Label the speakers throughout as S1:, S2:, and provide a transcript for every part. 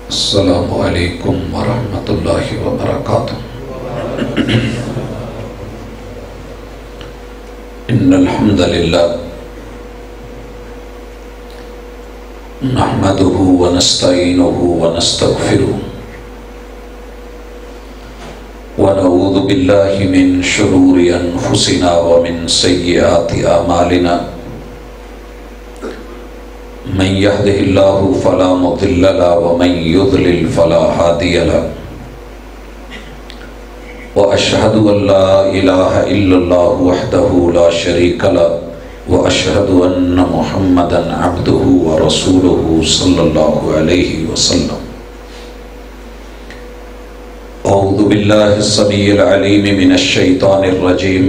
S1: السلام علیکم ورحمۃ اللہ وبرکاتہ۔ ان الحمد للہ نحمده ونستعینه ونستغفره ونعوذ باللہ من شرور انفسنا ومن سیئات اعمالنا من يهده الله فلا مضل له ومن يضلل فلا هادي له وأشهد أن لا إله إلا الله وحده لا شريك له وأشهد أن محمدا عبده ورسوله صلى الله عليه وسلم۔ أعوذ بالله السميع العليم من الشيطان الرجيم۔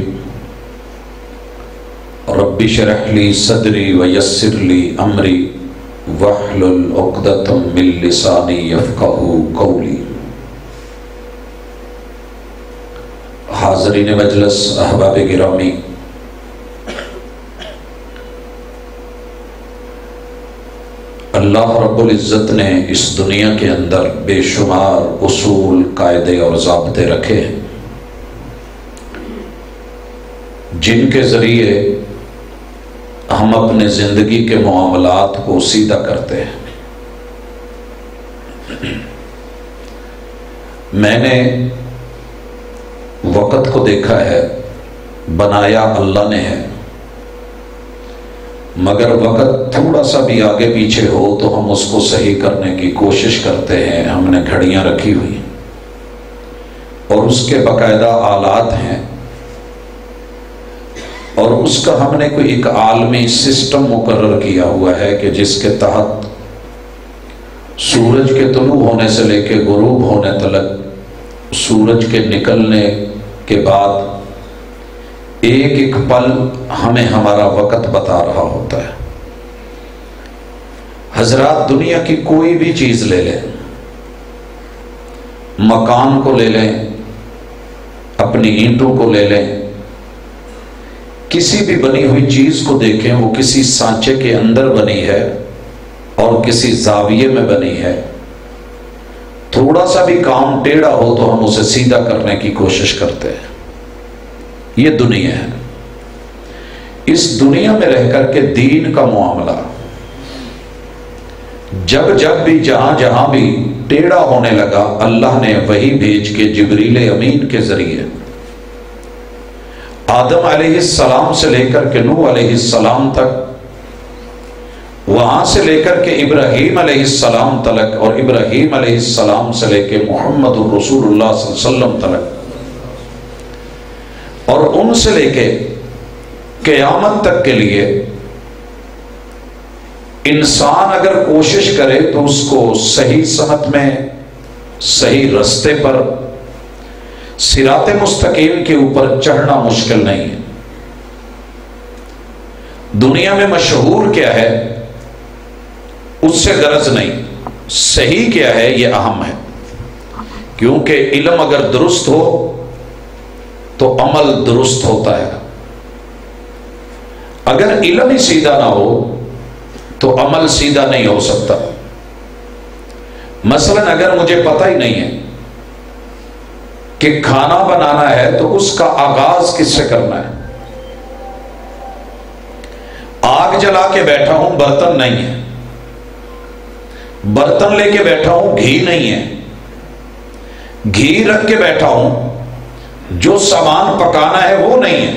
S1: رب اشرح لي صدري ويسر لي امري واحلل عقدة من لساني يفقهوا قولي۔ حاضرین مجلس، احباب گرامی، اللہ رب العزت نے اس دنیا کے اندر بے شمار اصول، قاعدے اور ضابطے رکھے ہیں جن کے ذریعے ہم اپنے زندگی کے معاملات کو سیدھا کرتے ہیں۔ میں نے وقت کو دیکھا ہے، بنایا اللہ نے ہے، مگر وقت تھوڑا سا بھی آگے پیچھے ہو تو ہم اس کو صحیح کرنے کی کوشش کرتے ہیں۔ ہم نے گھڑیاں رکھی ہوئی اور اس کے باقاعدہ آلات ہیں، اور اس کا ہم نے کوئی ایک عالمی سسٹم مقرر کیا ہوا ہے کہ جس کے تحت سورج کے طلوع ہونے سے لے کے غروب ہونے تک، سورج کے نکلنے کے بعد ایک ایک پل ہمیں ہمارا وقت بتا رہا ہوتا ہے۔ حضرات، دنیا کی کوئی بھی چیز لے لیں، مکان کو لے لیں، اپنی اینٹوں کو لے لیں، کسی بھی بنی ہوئی چیز کو دیکھیں، وہ کسی سانچے کے اندر بنی ہے اور کسی زاویے میں بنی ہے۔ تھوڑا سا بھی کام ٹیڑھا ہو تو ہم اسے سیدھا کرنے کی کوشش کرتے ہیں۔ یہ دنیا ہے۔ اس دنیا میں رہ کر کے دین کا معاملہ جب بھی جہاں بھی ٹیڑھا ہونے لگا، اللہ نے وحی بھیج کے جبریل امین کے ذریعے آدم علیہ السلام سے لے کر کے نوح علیہ السلام تک، وہاں سے لے کر کے ابراہیم علیہ السلام تلک، اور ابراہیم علیہ السلام سے لے کے محمد الرسول اللہ صلی اللہ علیہ وسلم تلک، اور ان سے لے کے قیامت تک کے لیے انسان اگر کوشش کرے تو اس کو صحیح سمت میں، صحیح رستے پر، صراط مستقیم کے اوپر چڑھنا مشکل نہیں ہے۔ دنیا میں مشہور کیا ہے اس سے غرض نہیں، صحیح کیا ہے یہ اہم ہے، کیونکہ علم اگر درست ہو تو عمل درست ہوتا ہے۔ اگر علم ہی سیدھا نہ ہو تو عمل سیدھا نہیں ہو سکتا۔ مثلا اگر مجھے پتہ ہی نہیں ہے کہ کھانا بنانا ہے تو اس کا آغاز کس سے کرنا ہے، آگ جلا کے بیٹھا ہوں، برتن نہیں ہے، برتن لے کے بیٹھا ہوں، گھی نہیں ہے، گھی رکھ کے بیٹھا ہوں، جو سامان پکانا ہے وہ نہیں ہے،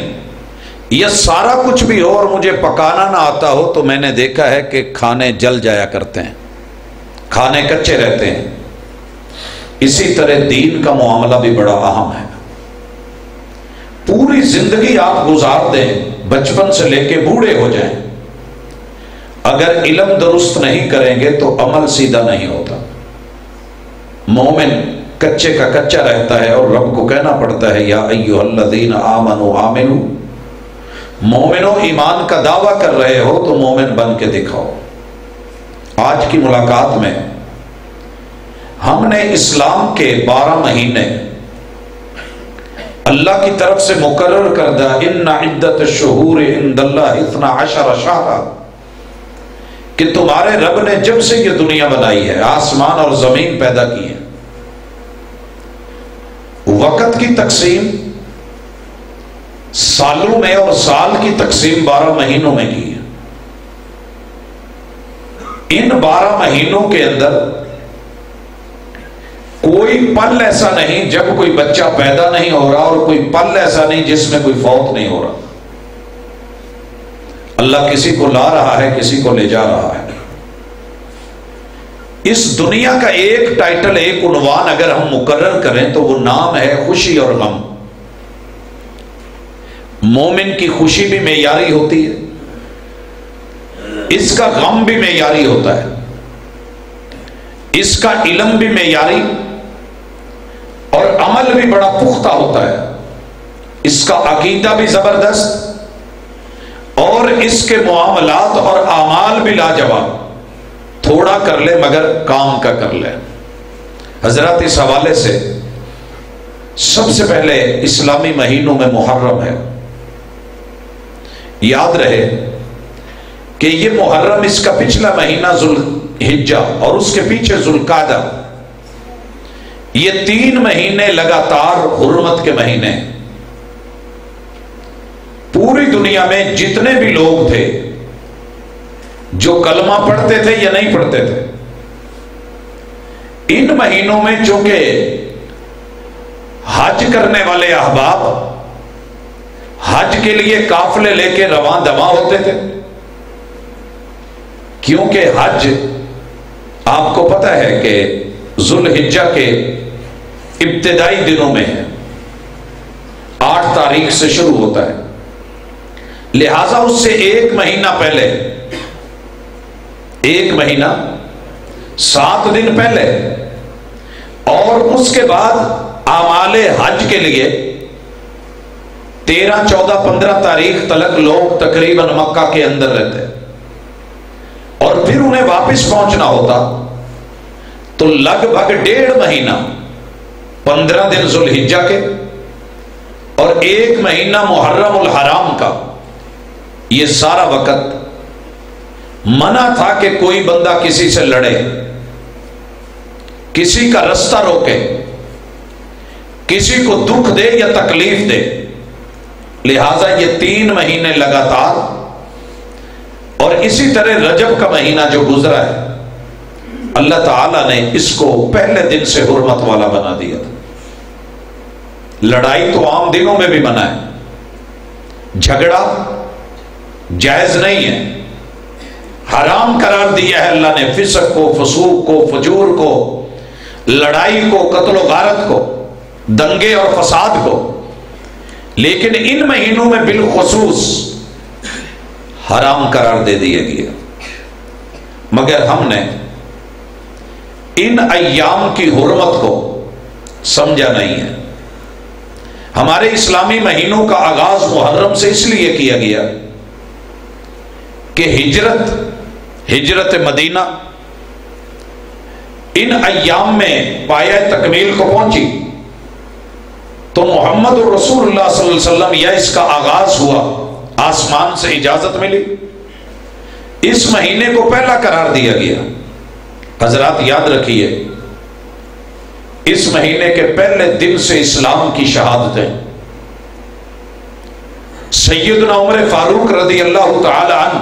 S1: یہ سارا کچھ بھی ہو اور مجھے پکانا نہ آتا ہو تو میں نے دیکھا ہے کہ کھانے جل جایا کرتے ہیں، کھانے کچے رہتے ہیں۔ اسی طرح دین کا معاملہ بھی بڑا اہم ہے۔ پوری زندگی آپ گزار دیں، بچپن سے لے کے بوڑھے ہو جائیں، اگر علم درست نہیں کریں گے تو عمل سیدھا نہیں ہوتا۔ مومن کچے کا کچا رہتا ہے اور رب کو کہنا پڑتا ہے، یا ایھا الذین آمنوا آمنوا، مومنوں ایمان کا دعویٰ کر رہے ہو تو مومن بن کے دکھاؤ۔ آج کی ملاقات میں ہم نے اسلام کے 12 مہینے اللہ کی طرف سے مقرر کردہ ان عدت الشہور عند اللہ 12 شہرا کہ تمہارے رب نے جب سے یہ دنیا بنائی ہے، آسمان اور زمین پیدا کی ہے، وقت کی تقسیم سالوں میں اور سال کی تقسیم 12 مہینوں میں کی ہے۔ ان 12 مہینوں کے اندر کوئی پل ایسا نہیں جب کوئی بچہ پیدا نہیں ہو رہا، اور کوئی پل ایسا نہیں جس میں کوئی فوت نہیں ہو رہا۔ اللہ کسی کو لا رہا ہے، کسی کو لے جا رہا ہے۔ اس دنیا کا ایک ٹائٹل، ایک عنوان اگر ہم مقرر کریں تو وہ نام ہے خوشی اور غم۔ مومن کی خوشی بھی معیاری ہوتی ہے، اس کا غم بھی معیاری ہوتا ہے، اس کا علم بھی معیاری اور عمل بھی بڑا پختہ ہوتا ہے، اس کا عقیدہ بھی زبردست اور اس کے معاملات اور اعمال بھی لاجواب۔ تھوڑا کر لے مگر کام کا کر لے۔ حضرات اس حوالے سے سب سے پہلے اسلامی مہینوں میں محرم ہے۔ یاد رہے کہ یہ محرم، اس کا پچھلا مہینہ ذوالحجہ اور اس کے پیچھے ذوالقعدہ، یہ 3 مہینے لگاتار حرمت کے مہینے۔ پوری دنیا میں جتنے بھی لوگ تھے جو کلمہ پڑھتے تھے یا نہیں پڑھتے تھے، ان مہینوں میں چونکہ حج کرنے والے احباب حج کے لیے قافلے لے کے رواں دواں ہوتے تھے، کیونکہ حج آپ کو پتہ ہے کہ ذوالحجہ کے ابتدائی دنوں میں ہے، 8 تاریخ سے شروع ہوتا ہے، لہذا اس سے 1 مہینہ پہلے، 1 مہینہ 7 دن پہلے، اور اس کے بعد اعمال حج کے لیے 13، 14، 15 تاریخ تلک لوگ تقریباً مکہ کے اندر رہتے، اور پھر انہیں واپس پہنچنا ہوتا تو لگ بھگ 1.5 مہینہ، 15 دن ذوالحجہ کے اور 1 مہینہ محرم الحرام کا، یہ سارا وقت منع تھا کہ کوئی بندہ کسی سے لڑے، کسی کا رستہ روکے، کسی کو دکھ دے یا تکلیف دے۔ لہذا یہ 3 مہینے لگاتار، اور اسی طرح رجب کا مہینہ جو گزرا ہے، اللہ تعالیٰ نے اس کو پہلے دن سے حرمت والا بنا دیا تھا۔ لڑائی تو عام دنوں میں بھی منع ہے، جھگڑا جائز نہیں ہے، حرام قرار دیا ہے اللہ نے فسق کو، فسوق کو، فجور کو، لڑائی کو، قتل و غارت کو، دنگے اور فساد کو۔ لیکن ان مہینوں میں بالخصوص حرام قرار دے دیا گیا، مگر ہم نے ان ایام کی حرمت کو سمجھا نہیں ہے۔ ہمارے اسلامی مہینوں کا آغاز محرم سے اس لیے کیا گیا کہ ہجرت مدینہ ان ایام میں پایہ تکمیل کو پہنچی، تو محمد رسول اللہ صلی اللہ علیہ وسلم یا اس کا آغاز ہوا، آسمان سے اجازت ملی، اس مہینے کو پہلا قرار دیا گیا۔ حضرات یاد رکھیے، اس مہینے کے پہلے دن سے اسلام کی شہادتیں سیدنا عمر فاروق رضی اللہ تعالی عنہ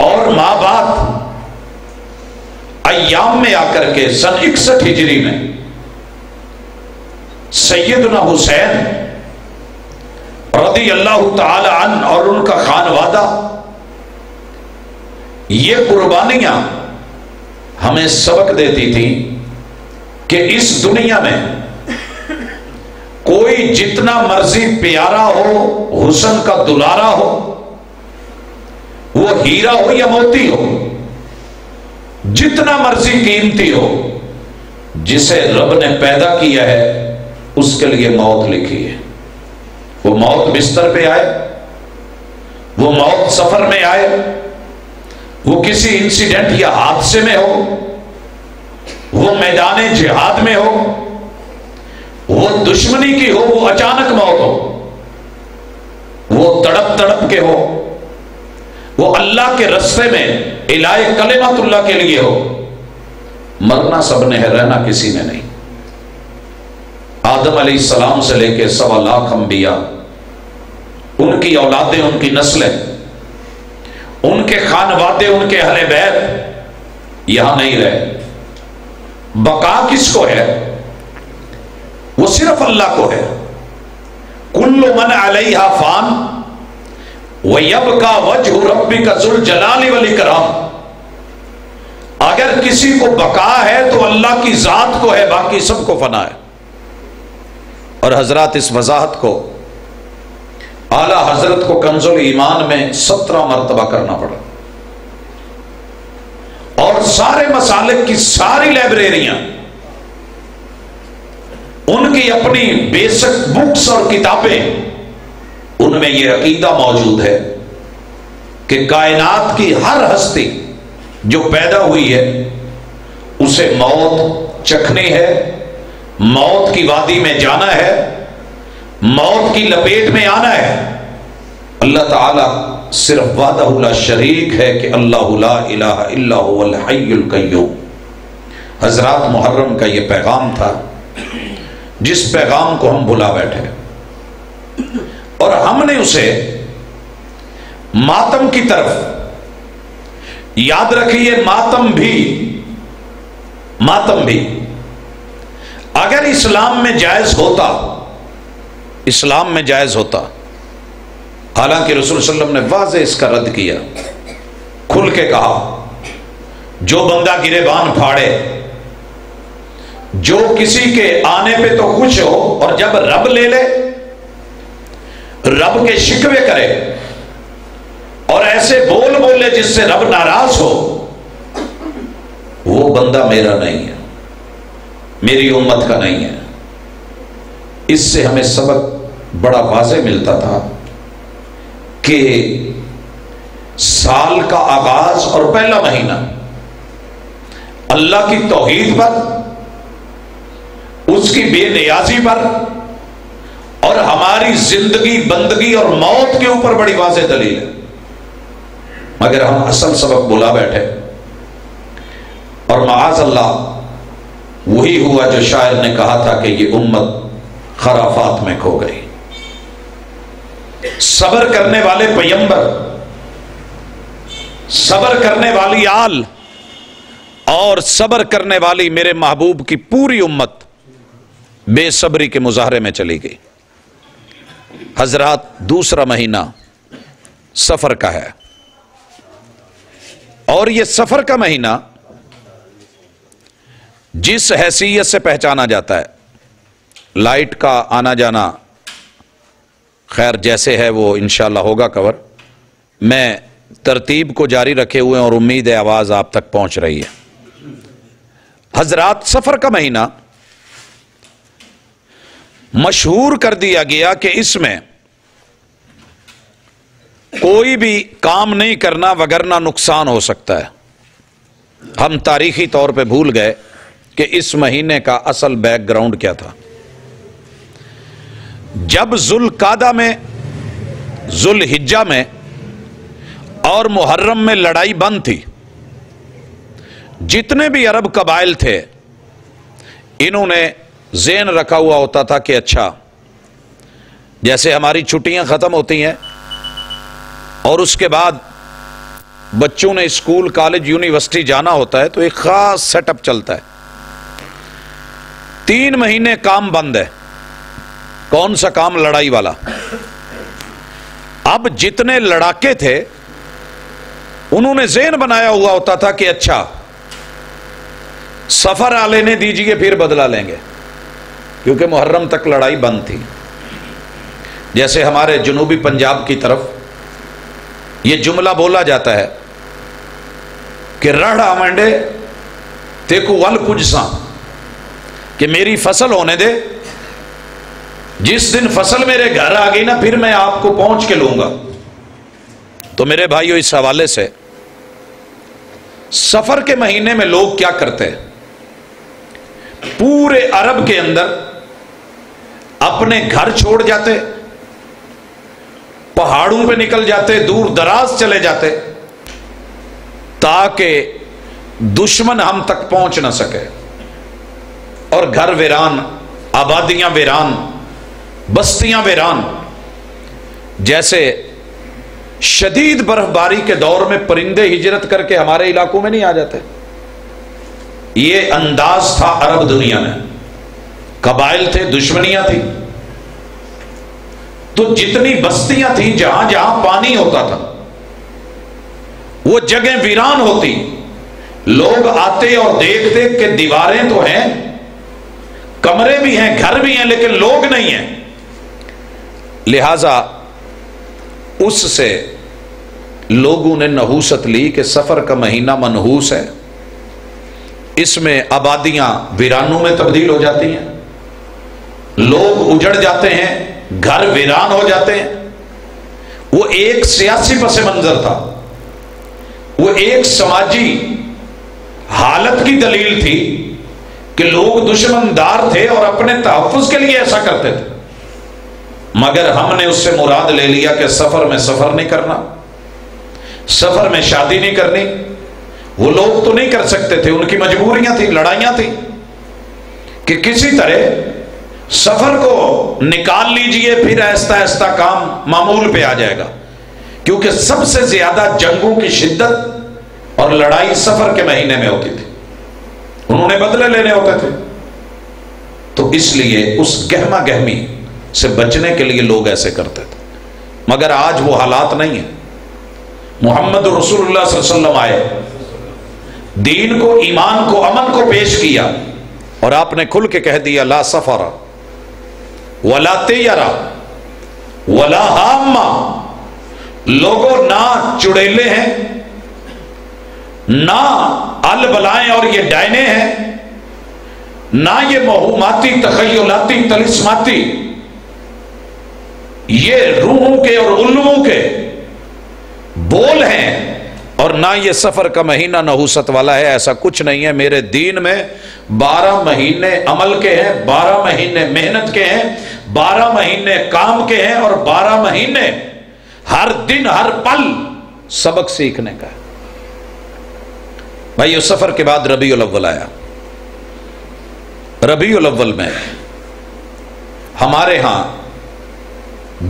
S1: اور ماں بعد ایام میں آ کر کے سن 61 ہجری میں سیدنا حسین رضی اللہ تعالی عنہ اور ان کا خانوادہ، یہ قربانیاں ہمیں سبق دیتی تھی کہ اس دنیا میں کوئی جتنا مرضی پیارا ہو، حسن کا دلارا ہو، وہ ہیرا ہو یا موتی ہو، جتنا مرضی قیمتی ہو، جسے رب نے پیدا کیا ہے اس کے لیے موت لکھی ہے۔ وہ موت بستر پہ آئے، وہ موت سفر میں آئے، وہ کسی انسیڈنٹ یا حادثے میں ہو، وہ میدان جہاد میں ہو، وہ دشمنی کی ہو، وہ اچانک موت ہو، وہ تڑپ تڑپ کے ہو، وہ اللہ کے رستے میں الہ کلمت اللہ کے لیے ہو. مرنا سب نے ہے، رہنا کسی نے نہیں. آدم علیہ السلام سے لے کے 1.25 لاکھ انبیاء، ان کی اولادیں، ان کی نسلیں، ان کے خانوادے، ان کے اہل بیت یہاں نہیں رہے. بقا کس کو ہے؟ وہ صرف اللہ کو ہے. کل من علیہا فان وَيَبْقَى وَجْهُ رَبِّكَ ذُو الْجَلَالِ وَالْإِكْرَامِ. اگر کسی کو بقا ہے تو اللہ کی ذات کو ہے، باقی سب کو فنا ہے. اور حضرات اس وضاحت کو اعلیٰ حضرت کو کنز الایمان میں 17 مرتبہ کرنا پڑا، اور سارے مسالک کی ساری لائبریریاں، ان کی اپنی بیسک بکس اور کتابیں، ان میں یہ عقیدہ موجود ہے کہ کائنات کی ہر ہستی جو پیدا ہوئی ہے اسے موت چکھنی ہے، موت کی وادی میں جانا ہے، موت کی لپیٹ میں آنا ہے. اللہ تعالی صرف وحدہ لا شریک ہے کہ اللہ لا الہ الا هو الحی القیوم. حضرات محرم کا یہ پیغام تھا جس پیغام کو ہم بھلا بیٹھے، اور ہم نے اسے ماتم کی طرف، یاد رکھیے ماتم بھی اگر اسلام میں جائز ہوتا، حالانکہ رسول صلی اللہ علیہ وسلم نے واضح اس کا رد کیا، کھل کے کہا جو بندہ گریبان پھاڑے، جو کسی کے آنے پہ تو خوش ہو اور جب رب لے لے، رب کے شکوے کرے اور ایسے بول بولے جس سے رب ناراض ہو، وہ بندہ میرا نہیں ہے، میری امت کا نہیں ہے. اس سے ہمیں سبق بڑا واضح ملتا تھا کہ سال کا آغاز اور پہلا مہینہ اللہ کی توحید پر، اس کی بے نیازی پر، اور ہماری زندگی بندگی اور موت کے اوپر بڑی واضح دلیل ہے. مگر ہم اصل سبق بلا بیٹھے، اور معاذ اللہ وہی ہوا جو شاعر نے کہا تھا کہ یہ امت خرافات میں کھو گئی. صبر کرنے والے پیغمبر، صبر کرنے والی آل، اور صبر کرنے والی میرے محبوب کی پوری امت بے صبری کے مظاہرے میں چلی گئی. حضرات دوسرا مہینہ سفر کا ہے، اور یہ سفر کا مہینہ جس حیثیت سے پہچانا جاتا ہے، لائٹ کا آنا جانا خیر جیسے ہے وہ انشاءاللہ ہوگا کور. میں ترتیب کو جاری رکھے ہوئے اور امید ہے آواز آپ تک پہنچ رہی ہے. حضرات سفر کا مہینہ مشہور کر دیا گیا کہ اس میں کوئی بھی کام نہیں کرنا وگرنہ نقصان ہو سکتا ہے. ہم تاریخی طور پہ بھول گئے کہ اس مہینے کا اصل بیک گراؤنڈ کیا تھا. جب ذوالقعدہ میں، ذوالحجہ میں اور محرم میں لڑائی بند تھی، جتنے بھی عرب قبائل تھے انہوں نے ذہن رکھا ہوا ہوتا تھا کہ اچھا جیسے ہماری چھٹیاں ختم ہوتی ہیں اور اس کے بعد بچوں نے اسکول کالج یونیورسٹی جانا ہوتا ہے تو ایک خاص سیٹ اپ چلتا ہے. 3 مہینے کام بند ہے. کون سا کام؟ لڑائی والا. اب جتنے لڑاکے تھے انہوں نے ذہن بنایا ہوا ہوتا تھا کہ اچھا سفر آ لینے دیجئے پھر بدلہ لیں گے، کیونکہ محرم تک لڑائی بند تھی. جیسے ہمارے جنوبی پنجاب کی طرف یہ جملہ بولا جاتا ہے کہ رڑ آمنڈے تیکو ول کجساں، کہ میری فصل ہونے دے، جس دن فصل میرے گھر آ گئی نا پھر میں آپ کو پہنچ کے لوں گا. تو میرے بھائیو اس حوالے سے سفر کے مہینے میں لوگ کیا کرتے ہیں؟ پورے عرب کے اندر اپنے گھر چھوڑ جاتے، پہاڑوں پہ نکل جاتے، دور دراز چلے جاتے تاکہ دشمن ہم تک پہنچ نہ سکے، اور گھر ویران، آبادیاں ویران، بستیاں ویران. جیسے شدید برف باری کے دور میں پرندے ہجرت کر کے ہمارے علاقوں میں نہیں آ جاتے، یہ انداز تھا عرب دنیا میں. قبائل تھے، دشمنیاں تھیں، تو جتنی بستیاں تھیں جہاں جہاں پانی ہوتا تھا وہ جگہیں ویران ہوتی. لوگ آتے اور دیکھتے کہ دیواریں تو ہیں، کمرے بھی ہیں، گھر بھی ہیں، لیکن لوگ نہیں ہیں. لہذا اس سے لوگوں نے نحوست لی کہ سفر کا مہینہ منحوس ہے، اس میں آبادیاں ویرانوں میں تبدیل ہو جاتی ہیں، لوگ اجڑ جاتے ہیں، گھر ویران ہو جاتے ہیں. وہ ایک سیاسی پس منظر تھا، وہ ایک سماجی حالت کی دلیل تھی کہ لوگ دشمن دار تھے اور اپنے تحفظ کے لیے ایسا کرتے تھے. مگر ہم نے اس سے مراد لے لیا کہ سفر میں سفر نہیں کرنا، سفر میں شادی نہیں کرنی. وہ لوگ تو نہیں کر سکتے تھے، ان کی مجبوریاں تھیں، لڑائیاں تھیں، کہ کسی طرح سفر کو نکال لیجئے، پھر آہستہ آہستہ کام معمول پہ آ جائے گا. کیونکہ سب سے زیادہ جنگوں کی شدت اور لڑائی سفر کے مہینے میں ہوتی تھی، انہوں نے بدلے لینے ہوتے تھے. تو اس لیے اس گہما گہمی سے بچنے کے لیے لوگ ایسے کرتے تھے. مگر آج وہ حالات نہیں ہیں. محمد رسول اللہ صلی اللہ علیہ وسلم آئے، دین کو، ایمان کو، امن کو پیش کیا، اور آپ نے کھل کے کہہ دیا لا سفر ولا طیر ولا ہامہ. لوگوں نہ چڑیلے ہیں، نہ البلائیں اور یہ ڈائنے ہیں، نہ یہ موہوماتی تخیلاتی طلسماتی یہ روحوں کے اور الووں کے بول ہیں، اور نہ یہ سفر کا مہینہ نحوست والا ہے. ایسا کچھ نہیں ہے. میرے دین میں 12 مہینے عمل کے ہیں، 12 مہینے محنت کے ہیں، 12 مہینے کام کے ہیں، اور 12 مہینے ہر دن ہر پل سبق سیکھنے کا ہے. بھائی اس سفر کے بعد ربیع الاول آیا. ربیع الاول میں ہمارے ہاں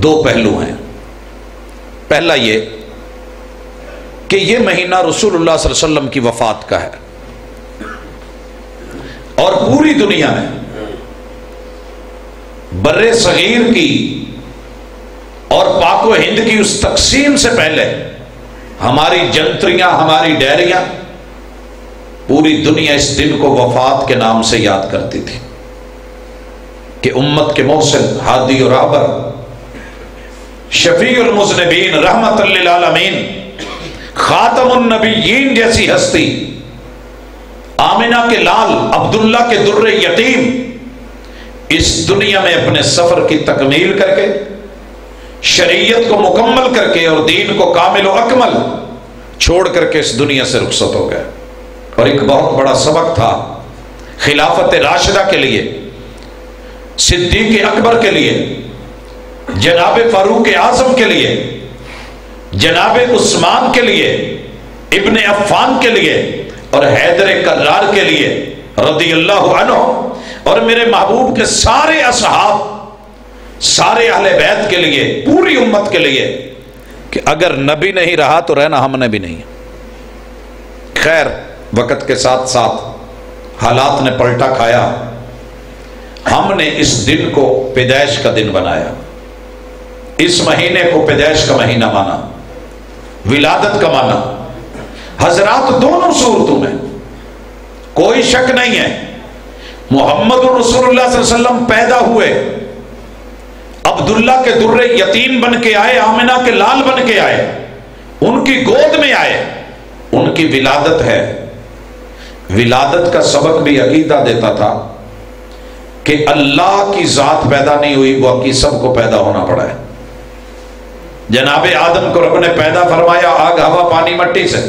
S1: 2 پہلو ہیں. پہلا یہ کہ یہ مہینہ رسول اللہ صلی اللہ علیہ وسلم کی وفات کا ہے، اور پوری دنیا میں بر صغیر کی اور پاک و ہند کی اس تقسیم سے پہلے ہماری جنتریاں، ہماری ڈیریاں، پوری دنیا اس دن کو وفات کے نام سے یاد کرتی تھی کہ امت کے محسن، ہادی و راہبر، شفیع المذنبین، رحمت للعالمین، خاتم النبیین جیسی ہستی، آمنہ کے لال، عبداللہ کے در یتیم، اس دنیا میں اپنے سفر کی تکمیل کر کے، شریعت کو مکمل کر کے اور دین کو کامل و اکمل چھوڑ کر کے اس دنیا سے رخصت ہو گئے. اور ایک بہت بڑا سبق تھا خلافت راشدہ کے لیے، صدیق اکبر کے لیے، جناب فاروق اعظم کے لیے، جناب عثمان کے لیے، ابن عفان کے لیے، اور حیدر کرار کے لیے رضی اللہ عنہ، اور میرے محبوب کے سارے اصحاب، سارے اہل بیت کے لیے، پوری امت کے لیے، کہ اگر نبی نہیں رہا تو رہنا ہم نے بھی نہیں. خیر وقت کے ساتھ ساتھ حالات نے پلٹا کھایا. ہم نے اس دن کو پیدائش کا دن بنایا، اس مہینے کو پیدائش کا مہینہ مانا، ولادت کا مانا. حضرات دونوں صورتوں میں کوئی شک نہیں ہے، محمد رسول اللہ صلی اللہ علیہ وسلم پیدا ہوئے، عبداللہ کے در یتیم بن کے آئے، آمنہ کے لال بن کے آئے، ان کی گود میں آئے، ان کی ولادت ہے. ولادت کا سبق بھی عقیدہ دیتا تھا کہ اللہ کی ذات پیدا نہیں ہوئی، وہ کی سب کو پیدا ہونا پڑا ہے. جناب آدم کو رب نے پیدا فرمایا آگ ہوا پانی مٹی سے،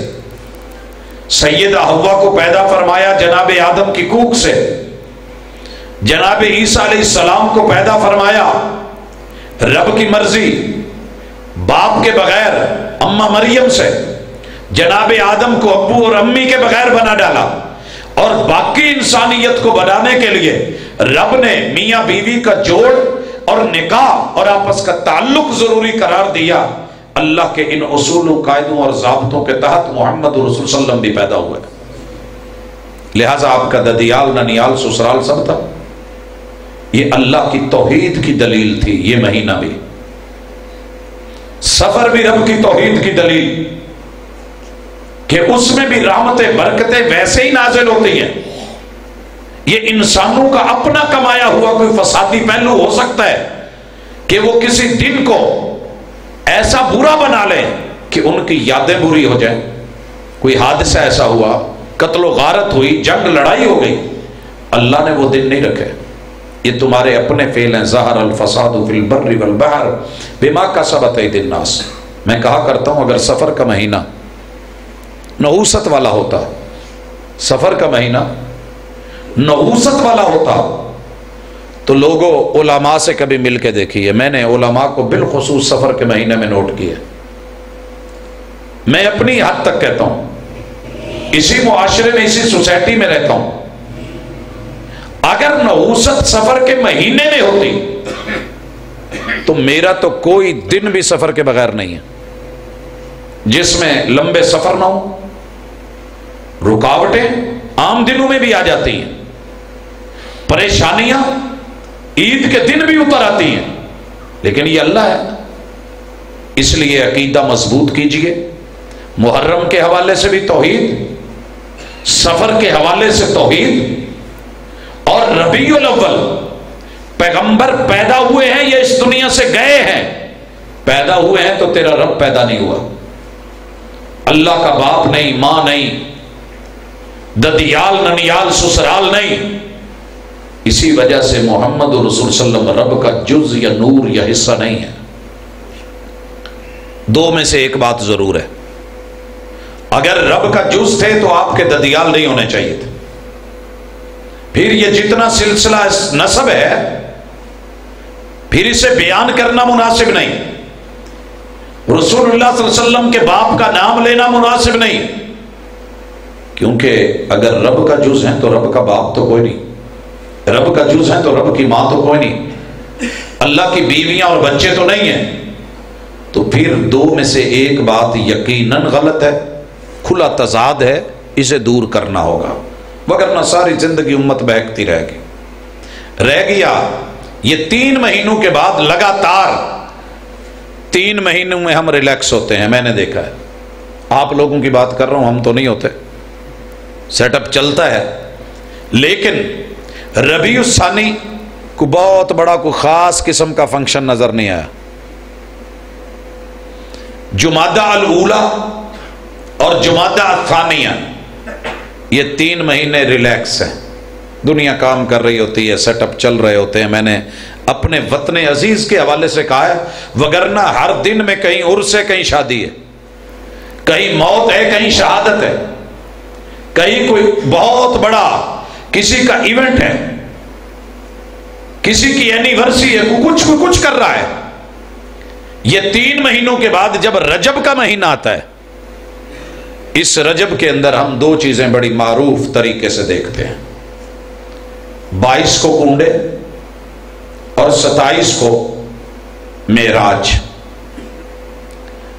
S1: سیدہ حوا کو پیدا فرمایا جناب آدم کی کوکھ سے، جناب عیسیٰ علیہ السلام کو پیدا فرمایا رب کی مرضی باپ کے بغیر اماں مریم سے جناب آدم کو ابو اور امی کے بغیر بنا ڈالا، اور باقی انسانیت کو بنانے کے لیے رب نے میاں بیوی کا جوڑ اور نکاح اور آپس کا تعلق ضروری قرار دیا۔ اللہ کے ان اصولوں، قاعدوں اور ضابطوں کے تحت محمد رسول صلی اللہ علیہ وسلم بھی پیدا ہوئے، لہٰذا آپ کا ددیال، ننیال، سسرال سب تھا۔ یہ اللہ کی توحید کی دلیل تھی۔ یہ مہینہ بھی، سفر بھی رب کی توحید کی دلیل کہ اس میں بھی رحمتیں، برکتیں ویسے ہی نازل ہوتی ہیں۔ یہ انسانوں کا اپنا کمایا ہوا کوئی فسادی پہلو ہو سکتا ہے کہ وہ کسی دن کو ایسا برا بنا لیں کہ ان کی یادیں بری ہو جائیں، کوئی حادثہ ایسا ہوا، قتل و غارت ہوئی، جنگ لڑائی ہو گئی، اللہ نے وہ دن نہیں رکھے۔ یہ تمہارے اپنے فعل ہیں۔ ظہر الفساد فی البر والبحر بما کسبت ایدی الناس۔ میں کہا کرتا ہوں اگر سفر کا مہینہ نحوست والا ہوتا، سفر کا مہینہ نحوست والا ہوتا تو لوگوں علماء سے کبھی مل کے دیکھیے۔ میں نے علماء کو بالخصوص سفر کے مہینے میں نوٹ کیا۔ میں اپنی حد تک کہتا ہوں، اسی معاشرے میں، اسی سوسائٹی میں رہتا ہوں، اگر نحوست سفر کے مہینے میں ہوتی تو میرا تو کوئی دن بھی سفر کے بغیر نہیں ہے جس میں لمبے سفر نہ ہو۔ رکاوٹیں عام دنوں میں بھی آ جاتی ہیں، پریشانیاں عید کے دن بھی اتر آتی ہیں، لیکن یہ اللہ ہے۔ اس لیے عقیدہ مضبوط کیجئے۔ محرم کے حوالے سے بھی توحید، سفر کے حوالے سے توحید، اور ربیع الاول پیغمبر پیدا ہوئے ہیں یا اس دنیا سے گئے ہیں؟ پیدا ہوئے ہیں تو تیرا رب پیدا نہیں ہوا، اللہ کا باپ نہیں، ماں نہیں، ددیال، ننیال، سسرال نہیں۔ اسی وجہ سے محمد رسول صلی اللہ علیہ وسلم رب کا جز یا نور یا حصہ نہیں ہے۔ دو میں سے ایک بات ضرور ہے، اگر رب کا جز تھے تو آپ کے ددیال نہیں ہونے چاہیے تھے۔ پھر یہ جتنا سلسلہ نسب ہے، پھر اسے بیان کرنا مناسب نہیں، رسول اللہ صلی اللہ علیہ وسلم کے باپ کا نام لینا مناسب نہیں، کیونکہ اگر رب کا جز ہے تو رب کا باپ تو کوئی نہیں، رب کا جز ہے تو رب کی ماں تو کوئی نہیں، اللہ کی بیویاں اور بچے تو نہیں ہیں۔ تو پھر دو میں سے ایک بات یقیناً غلط ہے، کھلا تضاد ہے، اسے دور کرنا ہوگا، وگرنہ ساری زندگی امت بہکتی رہ گیا۔ یہ 3 مہینوں کے بعد لگاتار 3 مہینوں میں ہم ریلیکس ہوتے ہیں، میں نے دیکھا ہے۔ آپ لوگوں کی بات کر رہا ہوں، ہم تو نہیں ہوتے، سیٹ اپ چلتا ہے، لیکن ربیع الثانی کو بہت بڑا کوئی خاص قسم کا فنکشن نظر نہیں آیا۔ جمادہ الاولیٰ اور جمادہ الثانیہ، یہ 3 مہینے ریلیکس ہیں، دنیا کام کر رہی ہوتی ہے، سیٹ اپ چل رہے ہوتے ہیں۔ میں نے اپنے وطن عزیز کے حوالے سے کہا ہے، وگرنہ ہر دن میں کہیں عرس ہے، کہیں شادی ہے، کہیں موت ہے، کہیں شہادت ہے، کہیں کوئی بہت بڑا کسی کا ایونٹ ہے، کسی کی اینیورسری ہے، کوئی کچھ کر رہا ہے۔ یہ 3 مہینوں کے بعد جب رجب کا مہینہ آتا ہے، اس رجب کے اندر ہم 2 چیزیں بڑی معروف طریقے سے دیکھتے ہیں، 22 کو کنڈے اور 27 کو معراج۔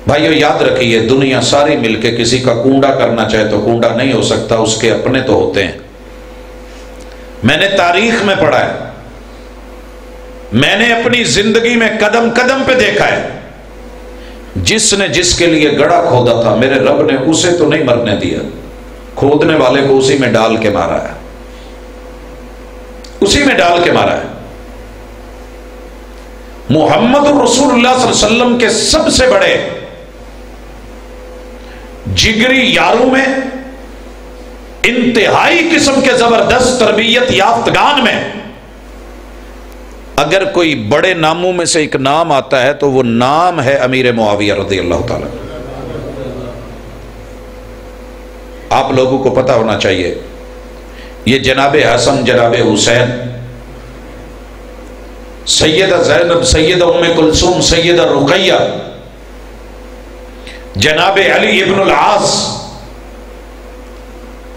S1: بھائیو یاد رکھیے، دنیا ساری مل کے کسی کا کنڈا کرنا چاہے تو کنڈا نہیں ہو سکتا، اس کے اپنے تو ہوتے ہیں۔ میں نے تاریخ میں پڑھا ہے، میں نے اپنی زندگی میں قدم قدم پہ دیکھا ہے، جس نے جس کے لیے گڑھا کھودا تھا، میرے رب نے اسے تو نہیں مرنے دیا، کھودنے والے کو اسی میں ڈال کے مارا ہے، اسی میں ڈال کے مارا ہے۔ محمد رسول اللہ صلی اللہ علیہ وسلم کے سب سے بڑے جگری یاروں میں، انتہائی قسم کے زبردست تربیت یافتگان میں، اگر کوئی بڑے ناموں میں سے ایک نام آتا ہے تو وہ نام ہے امیر معاویہ رضی اللہ تعالی۔ آپ لوگوں کو پتہ ہونا چاہیے، یہ جناب حسن، جناب حسین، سیدہ زینب، سیدہ ام کلثوم، سیدہ رقیہ، جناب علی ابن العاص،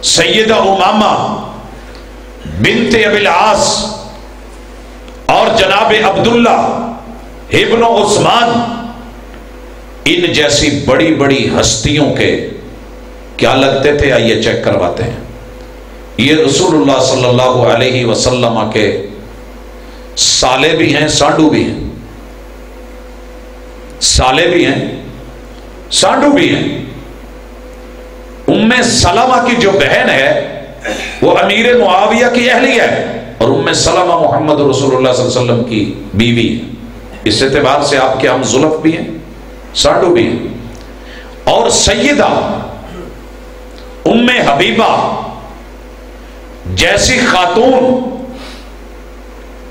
S1: سیدہ امامہ بنت ابی العاص اور جناب عبداللہ ابن عثمان، ان جیسی بڑی بڑی ہستیوں کے کیا لگتے تھے؟ آئیے چیک کرواتے ہیں۔ یہ رسول اللہ صلی اللہ علیہ وسلم کے سالے بھی ہیں، سانڈو بھی ہیں، سالے بھی ہیں، سانڈو بھی ہیں۔ ام سلمہ کی جو بہن ہے وہ امیر معاویہ کی اہلیہ ہے، اور ام سلمہ محمد رسول اللہ صلی اللہ علیہ وسلم کی بیوی ہے۔ اس اعتبار سے آپ کے ہم زلف بھی ہیں، سانڈو بھی ہیں۔ اور سیدہ ام حبیبہ جیسی خاتون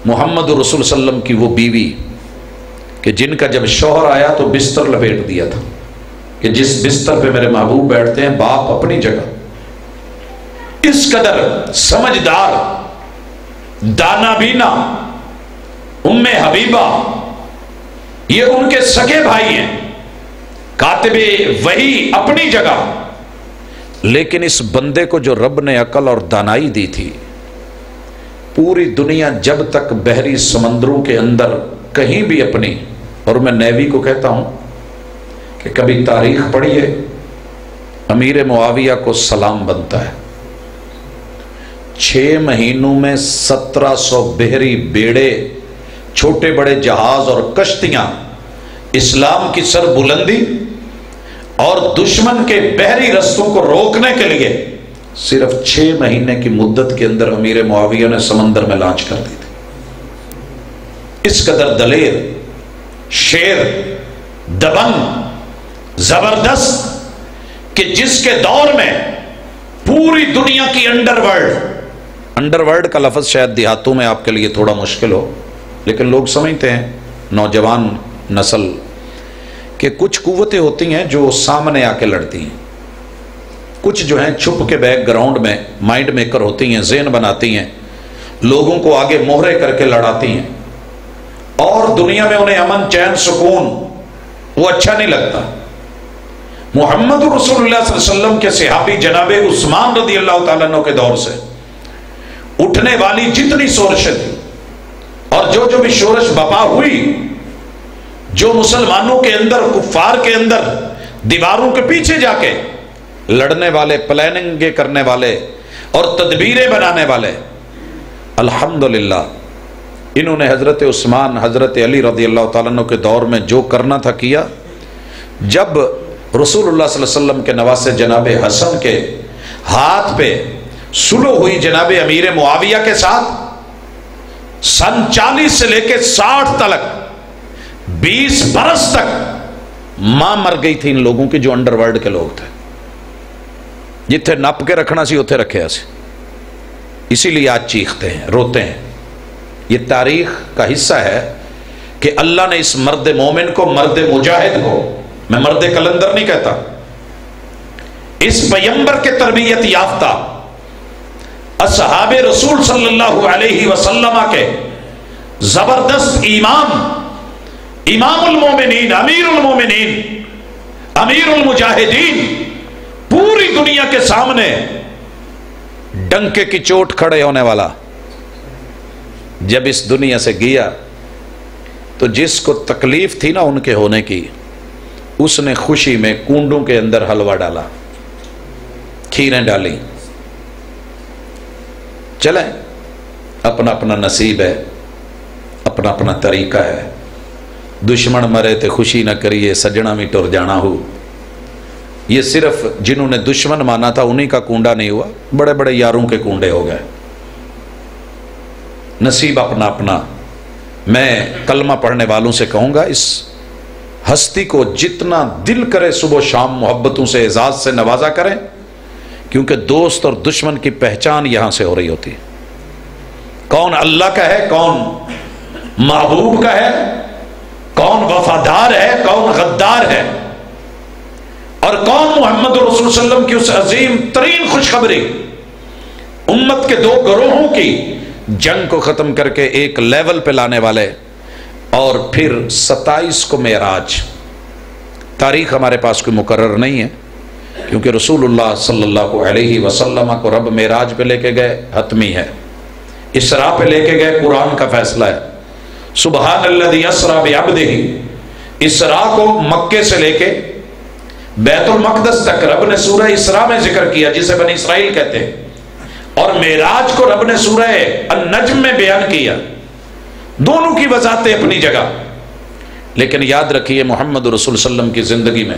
S1: محمد رسول صلی اللہ علیہ وسلم کی وہ بیوی کہ جن کا جب شوہر آیا تو بستر لپیٹ دیا تھا کہ جس بستر پہ میرے محبوب بیٹھتے ہیں، باپ اپنی جگہ۔ اس قدر سمجھدار، دانا بینا ام حبیبہ، یہ ان کے سگے بھائی ہیں، کاتب وحی اپنی جگہ۔ لیکن اس بندے کو جو رب نے عقل اور دانائی دی تھی، پوری دنیا جب تک بحری سمندروں کے اندر کہیں بھی اپنی، اور میں نیوی کو کہتا ہوں کہ کبھی تاریخ پڑھیے، امیر معاویہ کو سلام بنتا ہے۔ 6 مہینوں میں 1700 بحری بیڑے، چھوٹے بڑے جہاز اور کشتیاں اسلام کی سر بلندی اور دشمن کے بحری رستوں کو روکنے کے لیے صرف 6 مہینے کی مدت کے اندر امیر معاویہ نے سمندر میں لانچ کر دی تھی۔ اس قدر دلیر، شیر، دبنگ، زبردست کہ جس کے دور میں پوری دنیا کی انڈر ورلڈ کا لفظ شاید دیہاتوں میں آپ کے لیے تھوڑا مشکل ہو، لیکن لوگ سمجھتے ہیں، نوجوان نسل، کہ کچھ قوتیں ہوتی ہیں جو سامنے آ کے لڑتی ہیں، کچھ جو ہیں چھپ کے بیک گراؤنڈ میں مائنڈ میکر ہوتی ہیں، ذہن بناتی ہیں، لوگوں کو آگے مہرے کر کے لڑاتی ہیں، اور دنیا میں انہیں امن چین سکون وہ اچھا نہیں لگتا۔ محمد رسول اللہ صلی اللہ علیہ وسلم کے صحابی جناب عثمان رضی اللہ تعالیٰ عنہ کے دور سے اٹھنے والی جتنی شورشیں تھی، اور جو بھی شورش بپا ہوئی، جو مسلمانوں کے اندر، کفار کے اندر دیواروں کے پیچھے جا کے لڑنے والے، پلاننگ کرنے والے اور تدبیریں بنانے والے، الحمدللہ انہوں نے حضرت عثمان، حضرت علی رضی اللہ تعالیٰ عنہ کے دور میں جو کرنا تھا کیا۔ جب رسول اللہ صلی اللہ علیہ وسلم کے نواسے جناب حسن کے ہاتھ پہ صلح ہوئی جناب امیر معاویہ کے ساتھ، سن 40 سے لے کے 60 تک 20 برس تک ماں مر گئی تھی ان لوگوں کی، جو انڈر ورلڈ کے لوگ تھے۔ جتھے نپ کے رکھنا سی اتھے رکھے سی، اسی لیے آج چیختے ہیں، روتے ہیں۔ یہ تاریخ کا حصہ ہے کہ اللہ نے اس مرد مومن کو، مرد مجاہد کو، میں مرد کلندر نہیں کہتا، اس پیمبر کے تربیت یافتہ اصحاب رسول صلی اللہ علیہ وسلم کے زبردست امام، امام المومنین، امیر المومنین، امیر المجاہدین، پوری دنیا کے سامنے ڈنکے کی چوٹ کھڑے ہونے والا، جب اس دنیا سے گیا تو جس کو تکلیف تھی نا ان کے ہونے کی، اس نے خوشی میں کنڈوں کے اندر حلوہ ڈالا، کھیریں ڈالی۔ چلیں، اپنا اپنا نصیب ہے، اپنا اپنا طریقہ ہے۔ دشمن مرے تے خوشی نہ کریے، سجنا بھی ٹر جانا ہو۔ یہ صرف جنہوں نے دشمن مانا تھا انہی کا کنڈا نہیں ہوا، بڑے بڑے یاروں کے کنڈے ہو گئے۔ نصیب اپنا اپنا۔ میں کلمہ پڑھنے والوں سے کہوں گا، اس ہستی کو جتنا دل کرے صبح و شام محبتوں سے، اعزاز سے نوازا کریں، کیونکہ دوست اور دشمن کی پہچان یہاں سے ہو رہی ہوتی ہے۔ کون اللہ کا ہے، کون محبوب کا ہے، کون وفادار ہے، کون غدار ہے، اور کون محمد رسول صلی اللہ علیہ وسلم کی اس عظیم ترین خوشخبری، امت کے 2 گروہوں کی جنگ کو ختم کر کے ایک لیول پہ لانے والے، اور پھر 27 کو معراج، تاریخ ہمارے پاس کوئی مقرر نہیں ہے، کیونکہ رسول اللہ صلی اللہ علیہ وسلم کو رب معراج پہ لے کے گئے حتمی ہے، اسراء پہ لے کے گئے قرآن کا فیصلہ ہے۔ سبحان الذی اسریٰ بعبدہ، اسراء کو مکے سے لے کے بیت المقدس تک رب نے سورہ اسراء میں ذکر کیا، جسے بنی اسرائیل کہتے ہیں، اور معراج کو رب نے سورہ النجم میں بیان کیا۔ دونوں کی وضاحتیں اپنی جگہ، لیکن یاد رکھیے محمد رسول صلی اللہ علیہ وسلم کی زندگی میں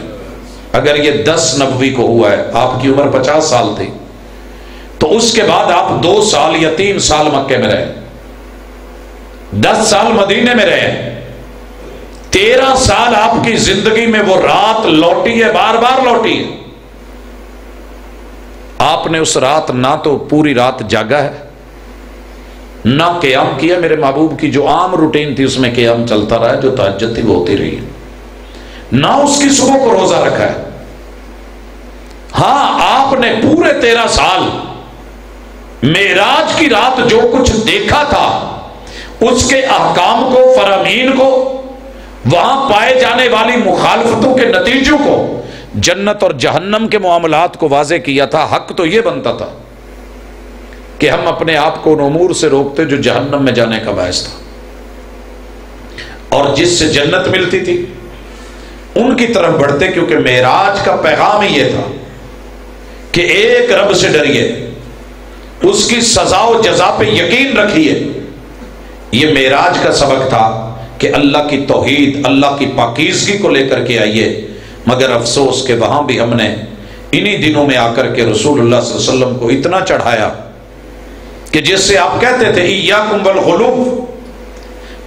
S1: اگر یہ 10 نبوی کو ہوا ہے، آپ کی عمر 50 سال تھی، تو اس کے بعد آپ 2 سال یا 3 سال مکے میں رہے، 10 سال مدینے میں رہے، 13 سال آپ کی زندگی میں وہ رات لوٹی ہے، بار بار لوٹی ہے۔ آپ نے اس رات نہ تو پوری رات جاگا ہے، نہ قیام کیا، میرے محبوب کی جو عام روٹین تھی اس میں قیام چلتا رہا ہے، جو تہجد تھی وہ ہوتی رہی ہے، نہ اس کی صبح کو روزہ رکھا ہے۔ ہاں آپ نے پورے 13 سال معراج کی رات جو کچھ دیکھا تھا، اس کے احکام کو، فرامین کو، وہاں پائے جانے والی مخالفتوں کے نتیجوں کو، جنت اور جہنم کے معاملات کو واضح کیا تھا۔ حق تو یہ بنتا تھا کہ ہم اپنے آپ کو ان امور سے روکتے جو جہنم میں جانے کا باعث تھا، اور جس سے جنت ملتی تھی ان کی طرف بڑھتے، کیونکہ معراج کا پیغام ہی یہ تھا کہ ایک رب سے ڈریے، اس کی سزا و جزا پہ یقین رکھیے۔ یہ معراج کا سبق تھا کہ اللہ کی توحید، اللہ کی پاکیزگی کو لے کر کے آئیے، مگر افسوس کہ وہاں بھی ہم نے انہی دنوں میں آ کر کے رسول اللہ صلی اللہ علیہ وسلم کو اتنا چڑھایا کہ جس سے آپ کہتے تھے ایاکم والغلو،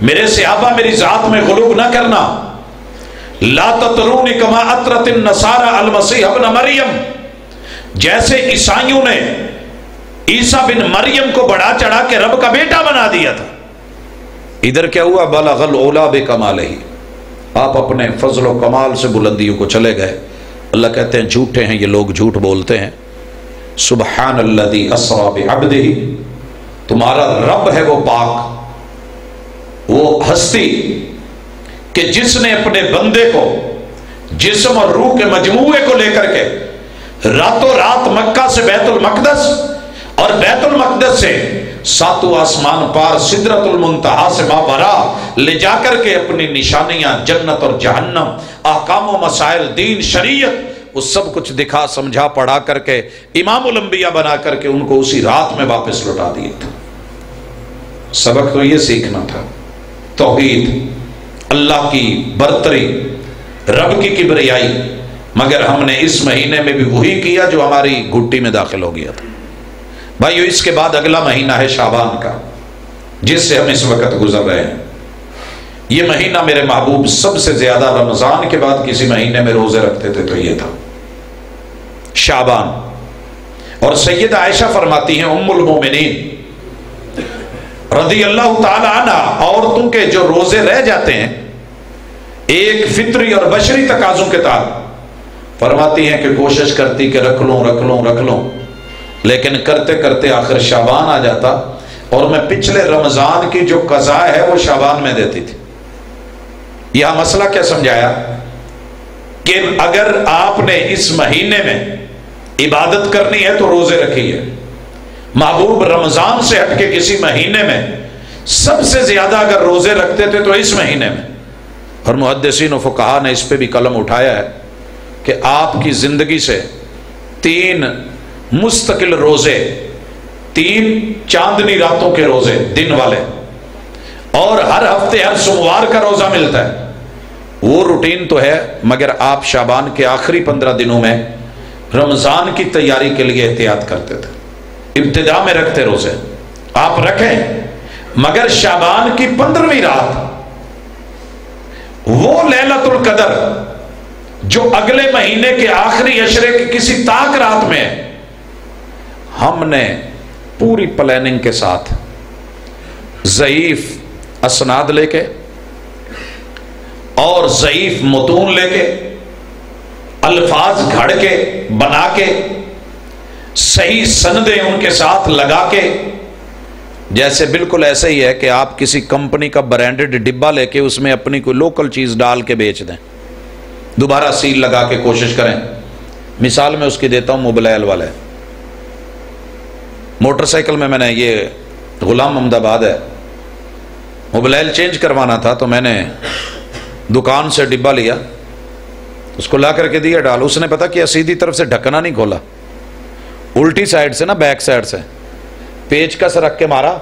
S1: میرے صحابہ میری ذات میں غلو نہ کرنا، لا تطرونی کما اطرت النصارى المسیح ابن مریم، جیسے عیسائیوں نے عیسیٰ بن مریم کو بڑھا چڑھا کے رب کا بیٹا بنا دیا تھا، ادھر کیا ہوا؟ بلغ العلا بکمالہ، آپ اپنے فضل و کمال سے بلندیوں کو چلے گئے۔ اللہ کہتے ہیں جھوٹے ہیں یہ لوگ، جھوٹ بولتے ہیں۔ سبحان الذی اسریٰ بعبدہ، تمہارا رب ہے وہ پاک، وہ ہستی کہ جس نے اپنے بندے کو جسم اور روح کے مجموعے کو لے کر کے راتوں رات مکہ سے بیت المقدس اور بیت المقدس سے 7 آسمان پار سدرۃ المنتہا سے مابرا لے جا کر کے اپنی نشانیاں، جنت اور جہنم، احکام و مسائل، دین، شریعت، وہ سب کچھ دکھا سمجھا پڑھا کر کے امام الانبیاء بنا کر کے ان کو اسی رات میں واپس لوٹا دیا تھا۔ سبق تو یہ سیکھنا تھا، توحید، اللہ کی برتری، رب کی کبریائی، مگر ہم نے اس مہینے میں بھی وہی کیا جو ہماری گھٹی میں داخل ہو گیا تھا۔ بھائیو اس کے بعد اگلا مہینہ ہے شعبان کا، جس سے ہم اس وقت گزر رہے ہیں۔ یہ مہینہ میرے محبوب سب سے زیادہ رمضان کے بعد کسی مہینے میں روزے رکھتے تھے تو یہ تھا شعبان۔ اور سیدہ عائشہ فرماتی ہیں ام المومنین رضی اللہ تعالی عنہ، عورتوں کے جو روزے رہ جاتے ہیں ایک فطری اور بشری تقاضوں کے تحت، فرماتی ہیں کہ کوشش کرتی کہ رکھ لوں، لیکن کرتے کرتے آخر شعبان آ جاتا اور میں پچھلے رمضان کی جو قضا ہے وہ شعبان میں دیتی تھی۔ یہ مسئلہ کیا سمجھایا کہ اگر آپ نے اس مہینے میں عبادت کرنی ہے تو روزے رکھیے۔ محبوب رمضان سے ہٹ کے کسی مہینے میں سب سے زیادہ اگر روزے رکھتے تھے تو اس مہینے میں، اور محدثین و فقہا نے اس پہ بھی قلم اٹھایا ہے کہ آپ کی زندگی سے 3 مستقل روزے، 3 چاندنی راتوں کے روزے دن والے، اور ہر ہفتے ہر سوموار کا روزہ ملتا ہے، وہ روٹین تو ہے، مگر آپ شعبان کے آخری 15 دنوں میں رمضان کی تیاری کے لیے احتیاط کرتے تھے، ابتدا میں رکھتے روزے، آپ رکھیں، مگر شعبان کی 15ویں رات، وہ لیلۃ القدر جو اگلے مہینے کے آخری عشرے کی کسی تاک رات میں، ہم نے پوری پلاننگ کے ساتھ ضعیف اسناد لے کے اور ضعیف متون لے کے، الفاظ گھڑ کے بنا کے، صحیح سندیں ان کے ساتھ لگا کے، جیسے بالکل ایسے ہی ہے کہ آپ کسی کمپنی کا برانڈڈ ڈبہ لے کے اس میں اپنی کوئی لوکل چیز ڈال کے بیچ دیں، دوبارہ سیل لگا کے کوشش کریں. مثال میں اس کی دیتا ہوں موبلائل والے. موٹر سائیکل میں نے یہ غلام محمد آباد ہے، موبلائل چینج کروانا تھا تو میں نے دکان سے ڈبہ لیا، اس کو لا کر کے دیا ڈال. اس نے پتا کیا، سیدھی طرف سے ڈھکنا نہیں کھولا، الٹی سائیڈ سے نا، بیک سائیڈ سے پیچ کس رکھ کے مارا،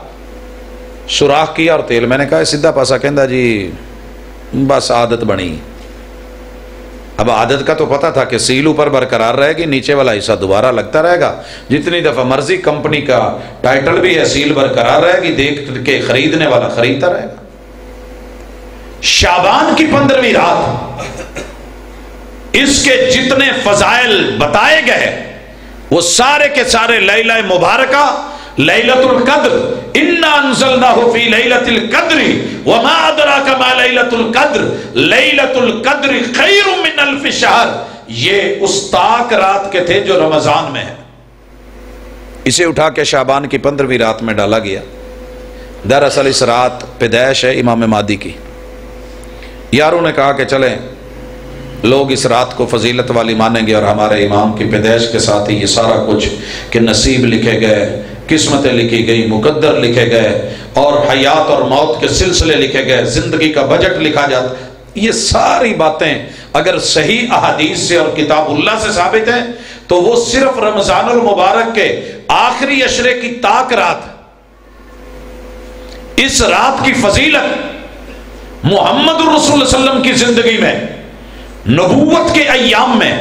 S1: سوراخ کیا اور تیل. میں نے کہا سیدھا پاسا، کہندا جی بس عادت بنی. اب عادت کا تو پتا تھا کہ سیل اوپر برقرار رہے گی، نیچے والا حصہ دوبارہ لگتا رہے گا، جتنی دفعہ مرضی کمپنی کا ٹائٹل بھی ہے، سیل برقرار رہے گی، دیکھ کے خریدنے والا خریدتا رہے گا. شعبان کی 15ویں رات اس کے جتنے فضائل بتائے گئے وہ سارے کے سارے لیلہ مبارکہ، لیلۃ القدر، انا انزلناہ فی لیلۃ القدر وما ادراک ما لیلۃ القدر لیلۃ القدر خیر من الف شہر. یہ اس طاق رات کے تھے جو رمضان میں ہے. اسے اٹھا کے شعبان کی 15ویں رات میں ڈالا گیا. دراصل اس رات پیدائش ہے امام مہدی کی. یاروں نے کہا کہ چلیں لوگ اس رات کو فضیلت والی مانیں گے اور ہمارے امام کی پیدائش کے ساتھ ہی یہ سارا کچھ کہ نصیب لکھے گئے، قسمتیں لکھی گئی، مقدر لکھے گئے، اور حیات اور موت کے سلسلے لکھے گئے، زندگی کا بجٹ لکھا جاتا. یہ ساری باتیں اگر صحیح احادیث سے اور کتاب اللہ سے ثابت ہیں تو وہ صرف رمضان المبارک کے آخری عشرے کی طاق رات، اس رات کی فضیلت محمد الرسول صلی اللہ علیہ وسلم کی زندگی میں، نبوت کے ایام میں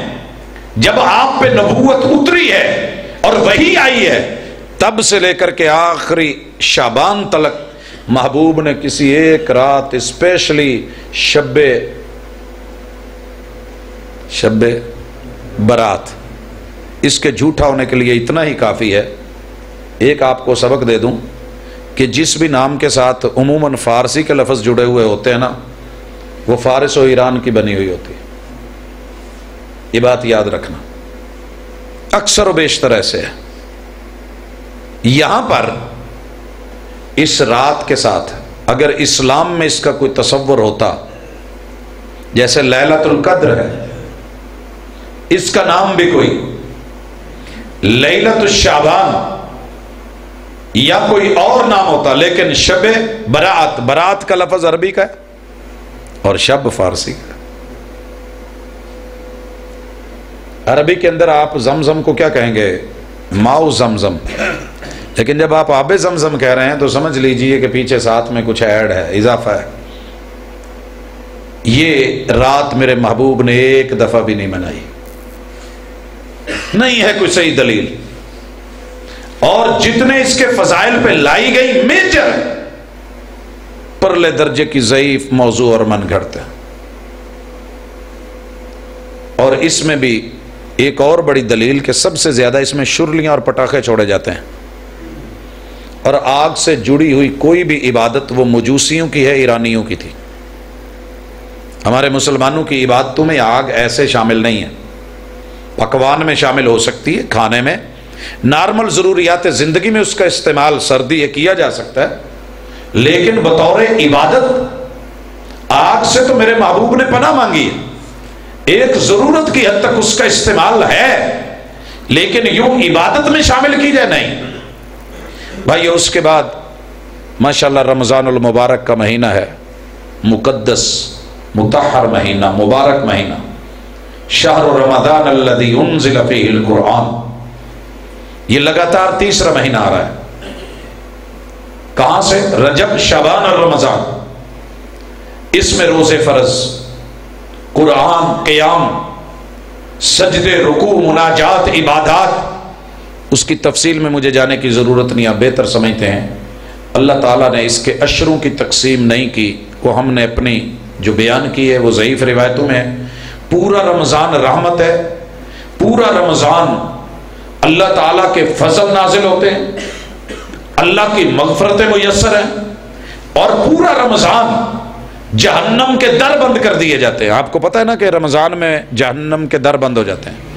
S1: جب آپ پہ نبوت اتری ہے اور وحی آئی ہے، تب سے لے کر کے آخری شعبان تلک محبوب نے کسی ایک رات اسپیشلی شب برات، اس کے جھوٹا ہونے کے لیے اتنا ہی کافی ہے. ایک آپ کو سبق دے دوں کہ جس بھی نام کے ساتھ عموماً فارسی کے لفظ جڑے ہوئے ہوتے ہیں نا، وہ فارس و ایران کی بنی ہوئی ہوتی ہے. یہ بات یاد رکھنا، اکثر و بیشتر ایسے ہے. یہاں پر اس رات کے ساتھ اگر اسلام میں اس کا کوئی تصور ہوتا، جیسے لیلۃ القدر ہے، اس کا نام بھی کوئی لیلۃ الشعبان یا کوئی اور نام ہوتا، لیکن شب برات، برات کا لفظ عربی کا ہے اور شب فارسی کا. عربی کے اندر آپ زمزم کو کیا کہیں گے؟ ماؤ زمزم. لیکن جب آپ آب زمزم کہہ رہے ہیں تو سمجھ لیجئے کہ پیچھے ساتھ میں کچھ ایڈ ہے، اضافہ ہے. یہ رات میرے محبوب نے ایک دفعہ بھی نہیں منائی، نہیں ہے کوئی صحیح دلیل. اور جتنے اس کے فضائل پہ لائی گئی میجر پرلے درجے کی ضعیف موضوع اور من گھڑتے ہیں. اور اس میں بھی ایک اور بڑی دلیل کہ سب سے زیادہ اس میں شرلیاں اور پٹاخے چھوڑے جاتے ہیں، اور آگ سے جڑی ہوئی کوئی بھی عبادت وہ مجوسیوں کی ہے، ایرانیوں کی تھی. ہمارے مسلمانوں کی عبادتوں میں آگ ایسے شامل نہیں ہے. پکوان میں شامل ہو سکتی ہے، کھانے میں، نارمل ضروریات زندگی میں اس کا استعمال سردی ہے کیا جا سکتا ہے، لیکن بطور عبادت آگ سے تو میرے محبوب نے پناہ مانگی ہے. ایک ضرورت کی حد تک اس کا استعمال ہے، لیکن یوں عبادت میں شامل کی جائے نہیں. بھائی اس کے بعد ماشاءاللہ رمضان المبارک کا مہینہ ہے، مقدس مطہر مہینہ، مبارک مہینہ. شہر رمضان الذی انزل فیہ القرآن، یہ لگاتار تیسرا مہینہ آ رہا ہے. کہاں سے؟ رجب، شعبان اور رمضان. اس میں روزے فرض، قرآن، قیام، سجدے، رکوع، مناجات، عبادات. اس کی تفصیل میں مجھے جانے کی ضرورت نہیں، آپ بہتر سمجھتے ہیں. اللہ تعالیٰ نے اس کے اشروں کی تقسیم نہیں کی، وہ ہم نے اپنی جو بیان کی ہے وہ ضعیف روایتوں میں ہے. پورا رمضان رحمت ہے، پورا رمضان اللہ تعالیٰ کے فضل نازل ہوتے ہیں، اللہ کی مغفرتیں میسر ہیں، اور پورا رمضان جہنم کے در بند کر دیے جاتے ہیں. آپ کو پتہ ہے نا کہ رمضان میں جہنم کے در بند ہو جاتے ہیں،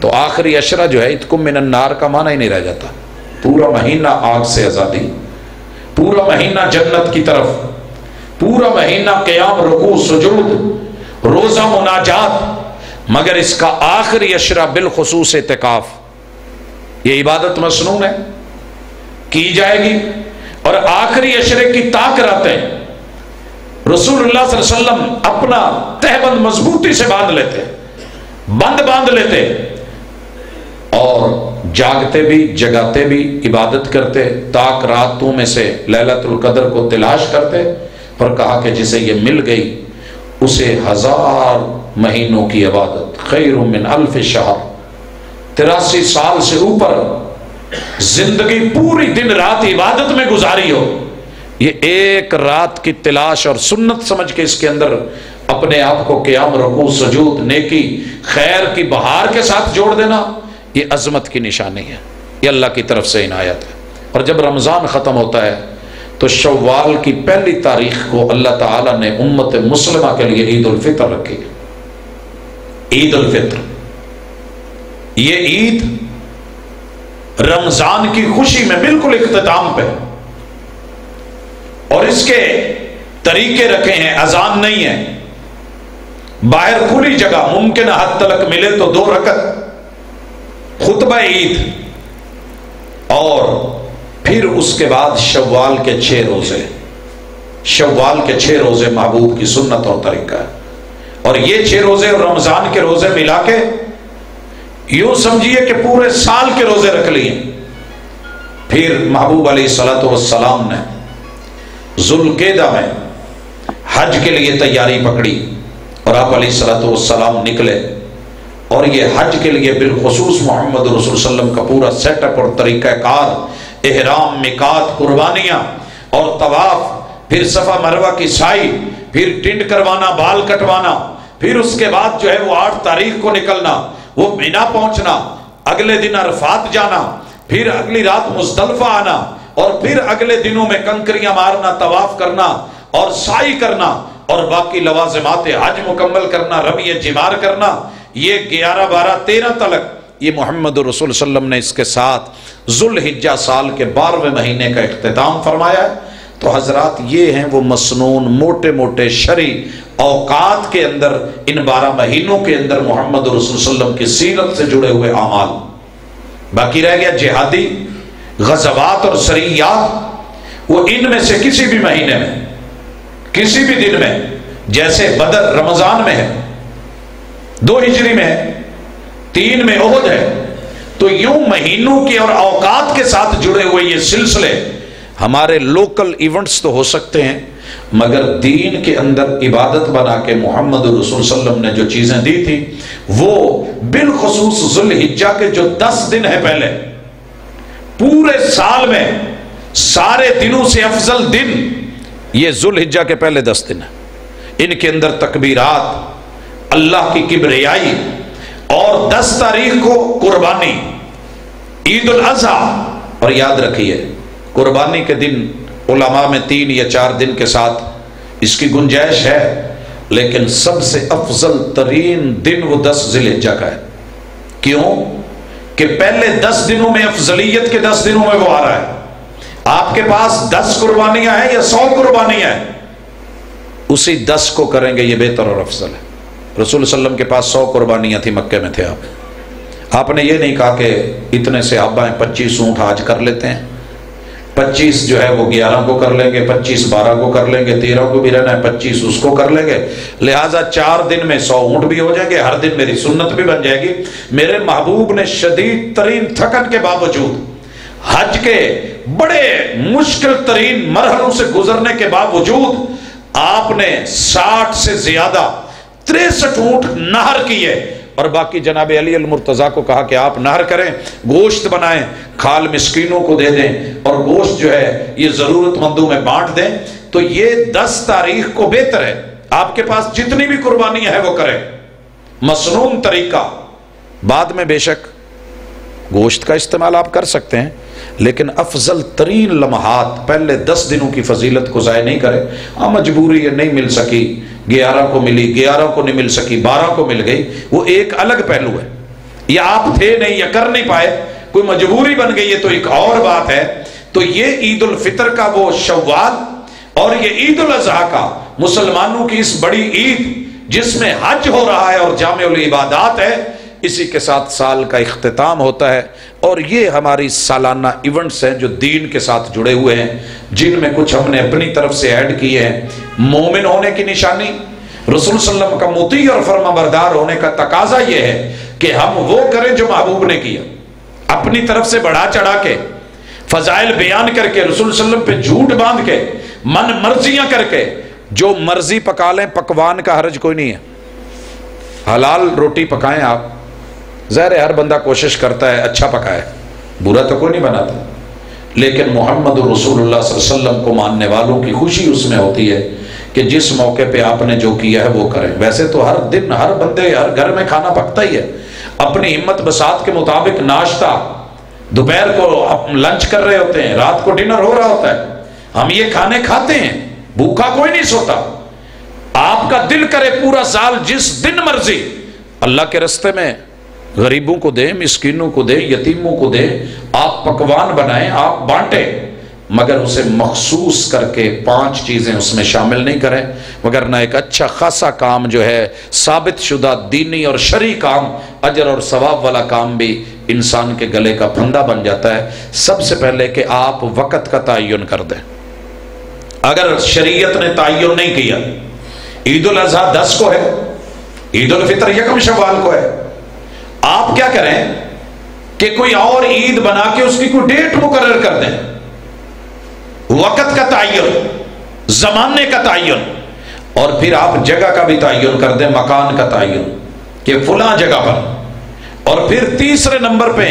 S1: تو آخری عشرہ جو ہے اتکم من النار کا معنی ہی نہیں رہ جاتا. پورا مہینہ آگ سے آزادی، پورا مہینہ جنت کی طرف، پورا مہینہ قیام، رکوع، سجود، روزہ مناجات، مگر اس کا آخری اشرہ بالخصوص اعتکاف، یہ عبادت مسنون ہے، کی جائے گی۔ اور آخری اشرے کی طاق رہتے رسول اللہ صلی اللہ علیہ وسلم اپنا تہبند مضبوطی سے باندھ لیتے اور جاگتے بھی جگاتے بھی عبادت کرتے، تاک راتوں میں سے لیلۃ القدر کو تلاش کرتے، اور کہا کہ جسے یہ مل گئی اسے 1000 مہینوں کی عبادت خیر من 1000 شہر، 83 سال سے اوپر زندگی پوری دن رات عبادت میں گزاری ہو، یہ ایک رات کی تلاش اور سنت سمجھ کے اس کے اندر اپنے آپ کو قیام، رکوع، سجود، نیکی، خیر کی بہار کے ساتھ جوڑ دینا، یہ عظمت کی نشانی ہے، یہ اللہ کی طرف سے عنایت ہے۔ اور جب رمضان ختم ہوتا ہے تو شوال کی پہلی تاریخ کو اللہ تعالیٰ نے امت مسلمہ کے لیے عید الفطر رکھی۔ عید الفطر، یہ عید رمضان کی خوشی میں بالکل اختتام پہ، اور اس کے طریقے رکھے ہیں، اذان نہیں ہے، باہر کھلی جگہ ممکن حد تلک ملے تو 2 رکعت خطبہ عید، اور پھر اس کے بعد شوال کے 6 روزے، شوال کے 6 روزے محبوب کی سنت اور طریقہ ہے۔ اور یہ 6 روزے اور رمضان کے روزے ملا کے یوں سمجھیے کہ پورے سال کے روزے رکھ لیے۔ پھر محبوب علیہ الصلوۃ والسلام نے ذوالقعدہ میں حج کے لیے تیاری پکڑی، اور آپ علیہ الصلوۃ والسلام نکلے، اور یہ حج کے لیے بالخصوص محمد رسول صلی اللہ علیہ وسلم کا پورا سیٹ اپ اور طریقہ کار، احرام، میقات، قربانیاں اور طواف، پھر صفا مروہ کی سعی، پھر ٹنڈ کروانا، بال کٹوانا، پھر اس کے بعد جو ہے وہ 8 تاریخ کو نکلنا، وہ مینا پہنچنا، اگلے دن عرفات جانا، پھر اگلی رات مزدلفہ آنا، اور پھر اگلے دنوں میں کنکریاں مارنا، طواف کرنا اور سعی کرنا، اور باقی لوازمات حج مکمل کرنا، رمی جمار کرنا، یہ 11، 12، 13 تلک یہ محمد رسول صلی اللہ علیہ وسلم نے اس کے ساتھ ذوالحجہ سال کے 12ویں مہینے کا اختتام فرمایا ہے۔ تو حضرات یہ ہیں وہ مسنون موٹے موٹے شرعی اوقات کے اندر، ان 12 مہینوں کے اندر محمد رسول صلی اللہ علیہ وسلم کی سیرت سے جڑے ہوئے اعمال۔ باقی رہ گیا جہادی غزوات اور سریات، وہ ان میں سے کسی بھی مہینے میں، کسی بھی دن میں، جیسے بدر رمضان میں ہے، 2 ہجری میں ہے، 3 میں احد ہے، تو یوں مہینوں کی اور اوقات کے ساتھ جڑے ہوئے یہ سلسلے ہمارے لوکل ایونٹس تو ہو سکتے ہیں، مگر دین کے اندر عبادت بنا کے محمد رسول صلی اللہ علیہ وسلم نے جو چیزیں دی تھی، وہ بالخصوص ذوالحجہ کے جو 10 دن ہے پہلے، پورے سال میں سارے دنوں سے افضل دن یہ ذوالحجہ کے پہلے 10 دن ہیں۔ ان کے اندر تکبیرات، اللہ کی کبریائی، اور 10 تاریخ کو قربانی، عید الاضحیٰ۔ اور یاد رکھیے قربانی کے دن علماء میں 3 یا 4 دن کے ساتھ اس کی گنجائش ہے، لیکن سب سے افضل ترین دن وہ 10 ذی الحجہ کا ہے۔ کیوں کہ پہلے 10 دنوں میں افضلیت کے 10 دنوں میں وہ آ رہا ہے۔ آپ کے پاس 10 قربانیاں ہیں یا 100 قربانیاں ہیں، اسی 10 کو کریں گے، یہ بہتر اور افضل ہے۔ رسول صلی اللہ علیہ وسلم کے پاس 100 قربانیاں تھی، مکے میں تھے آپ نے یہ نہیں کہا کہ اتنے صحابہ ہیں 25 اونٹ آج کر لیتے ہیں، 25 جو ہے وہ 11 کو کر لیں گے، 25 12 کو کر لیں گے، 13 کو بھی رہنا ہے، 25 اس کو کر لیں گے، لہٰذا 4 دن میں 100 اونٹ بھی ہو جائیں گے، ہر دن میری سنت بھی بن جائے گی۔ میرے محبوب نے شدید ترین تھکن کے باوجود، حج کے بڑے مشکل ترین مرحلوں سے گزرنے کے باوجود، آپ نے 60 سے زیادہ 63 اونٹ نہر کیے، اور باقی جناب علی المرتضیٰ کو کہا کہ آپ نہر کریں، گوشت بنائیں، کھال مسکینوں کو دے دیں، اور گوشت جو ہے یہ ضرورت مندوں میں بانٹ دیں۔ تو یہ 10 تاریخ کو بہتر ہے، آپ کے پاس جتنی بھی قربانی ہے وہ کریں، مسنون طریقہ۔ بعد میں بے شک گوشت کا استعمال آپ کر سکتے ہیں، لیکن افضل ترین لمحات پہلے 10 دنوں کی فضیلت کو ضائع نہیں کرے۔ مجبوری ہے، نہیں مل سکی، 11 کو ملی، 11 کو نہیں مل سکی، 12 کو مل گئی، وہ ایک الگ پہلو ہے، یا آپ تھے نہیں یا کر نہیں پائے، کوئی مجبوری بن گئی ہے تو ایک اور بات ہے۔ تو یہ عید الفطر کا وہ شوال، اور یہ عید الاضحیٰ کا مسلمانوں کی اس بڑی عید جس میں حج ہو رہا ہے اور جامع العبادات ہے، اسی کے ساتھ سال کا اختتام ہوتا ہے۔ اور یہ ہماری سالانہ ایونٹس ہیں جو دین کے ساتھ جڑے ہوئے ہیں، جن میں کچھ ہم نے اپنی طرف سے ایڈ کیے ہیں۔ مومن ہونے کی نشانی، رسول صلی اللہ علیہ وسلم کا مطیع اور فرما بردار ہونے کا تقاضا یہ ہے کہ ہم وہ کریں جو محبوب نے کیا، اپنی طرف سے بڑھا چڑھا کے، فضائل بیان کر کے، رسول صلی اللہ علیہ وسلم پہ جھوٹ باندھ کے، من مرضیاں کر کے، جو مرضی پکا لیں، پکوان کا حرج کوئی نہیں ہے، حلال روٹی پکائیں آپ، ظاہر ہے ہر بندہ کوشش کرتا ہے اچھا پکائے، برا تو کوئی نہیں بناتا، لیکن محمد رسول اللہ صلی اللہ علیہ وسلم کو ماننے والوں کی خوشی اس میں ہوتی ہے کہ جس موقع پہ آپ نے جو کیا ہے وہ کریں۔ ویسے تو ہر دن ہر بندے ہر گھر میں کھانا پکتا ہی ہے، اپنی ہمت بساط کے مطابق ناشتہ، دوپہر کو لنچ کر رہے ہوتے ہیں، رات کو ڈنر ہو رہا ہوتا ہے، ہم یہ کھانے کھاتے ہیں، بھوکا کوئی نہیں سوتا۔ آپ کا دل کرے پورا سال جس دن مرضی اللہ کے رستے میں غریبوں کو دیں، مسکینوں کو دیں، یتیموں کو دیں، آپ پکوان بنائیں، آپ بانٹیں، مگر اسے مخصوص کر کے 5 چیزیں اس میں شامل نہیں کریں، مگر نہ ایک اچھا خاصا کام جو ہے ثابت شدہ دینی اور شرعی کام، اجر اور ثواب والا کام بھی انسان کے گلے کا پھندا بن جاتا ہے۔ سب سے پہلے کہ آپ وقت کا تعین کر دیں۔ اگر شریعت نے تعین نہیں کیا، عید الاضحیٰ 10 کو ہے، عید الفطر 1 شوال کو ہے، آپ کیا کریں کہ کوئی اور عید بنا کے اس کی کوئی ڈیٹ مقرر کر دیں، وقت کا تعین، زمانے کا تعین، اور پھر آپ جگہ کا بھی تعین کر دیں، مکان کا تعین کہ فلاں جگہ پر، اور پھر تیسرے نمبر پہ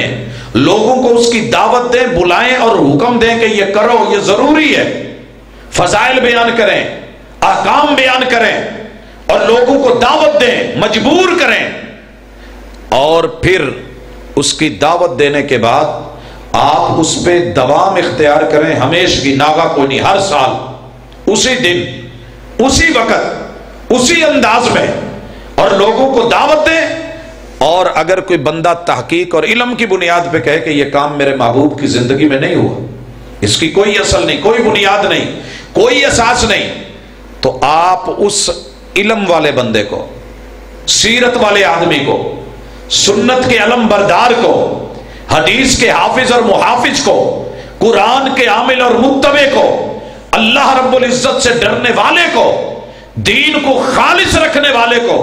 S1: لوگوں کو اس کی دعوت دیں، بلائیں اور حکم دیں کہ یہ کرو، یہ ضروری ہے، فضائل بیان کریں، احکام بیان کریں اور لوگوں کو دعوت دیں، مجبور کریں، اور پھر اس کی دعوت دینے کے بعد آپ اس پہ دوام اختیار کریں، ہمیشگی، ناغا کوئی نہیں، ہر سال اسی دن، اسی وقت، اسی انداز میں، اور لوگوں کو دعوت دیں۔ اور اگر کوئی بندہ تحقیق اور علم کی بنیاد پہ کہے کہ یہ کام میرے محبوب کی زندگی میں نہیں ہوا، اس کی کوئی اصل نہیں، کوئی بنیاد نہیں، کوئی اساس نہیں، تو آپ اس علم والے بندے کو، سیرت والے آدمی کو، سنت کے علم بردار کو، حدیث کے حافظ اور محافظ کو، قرآن کے عامل اور متبع کو، اللہ رب العزت سے ڈرنے والے کو، دین کو خالص رکھنے والے کو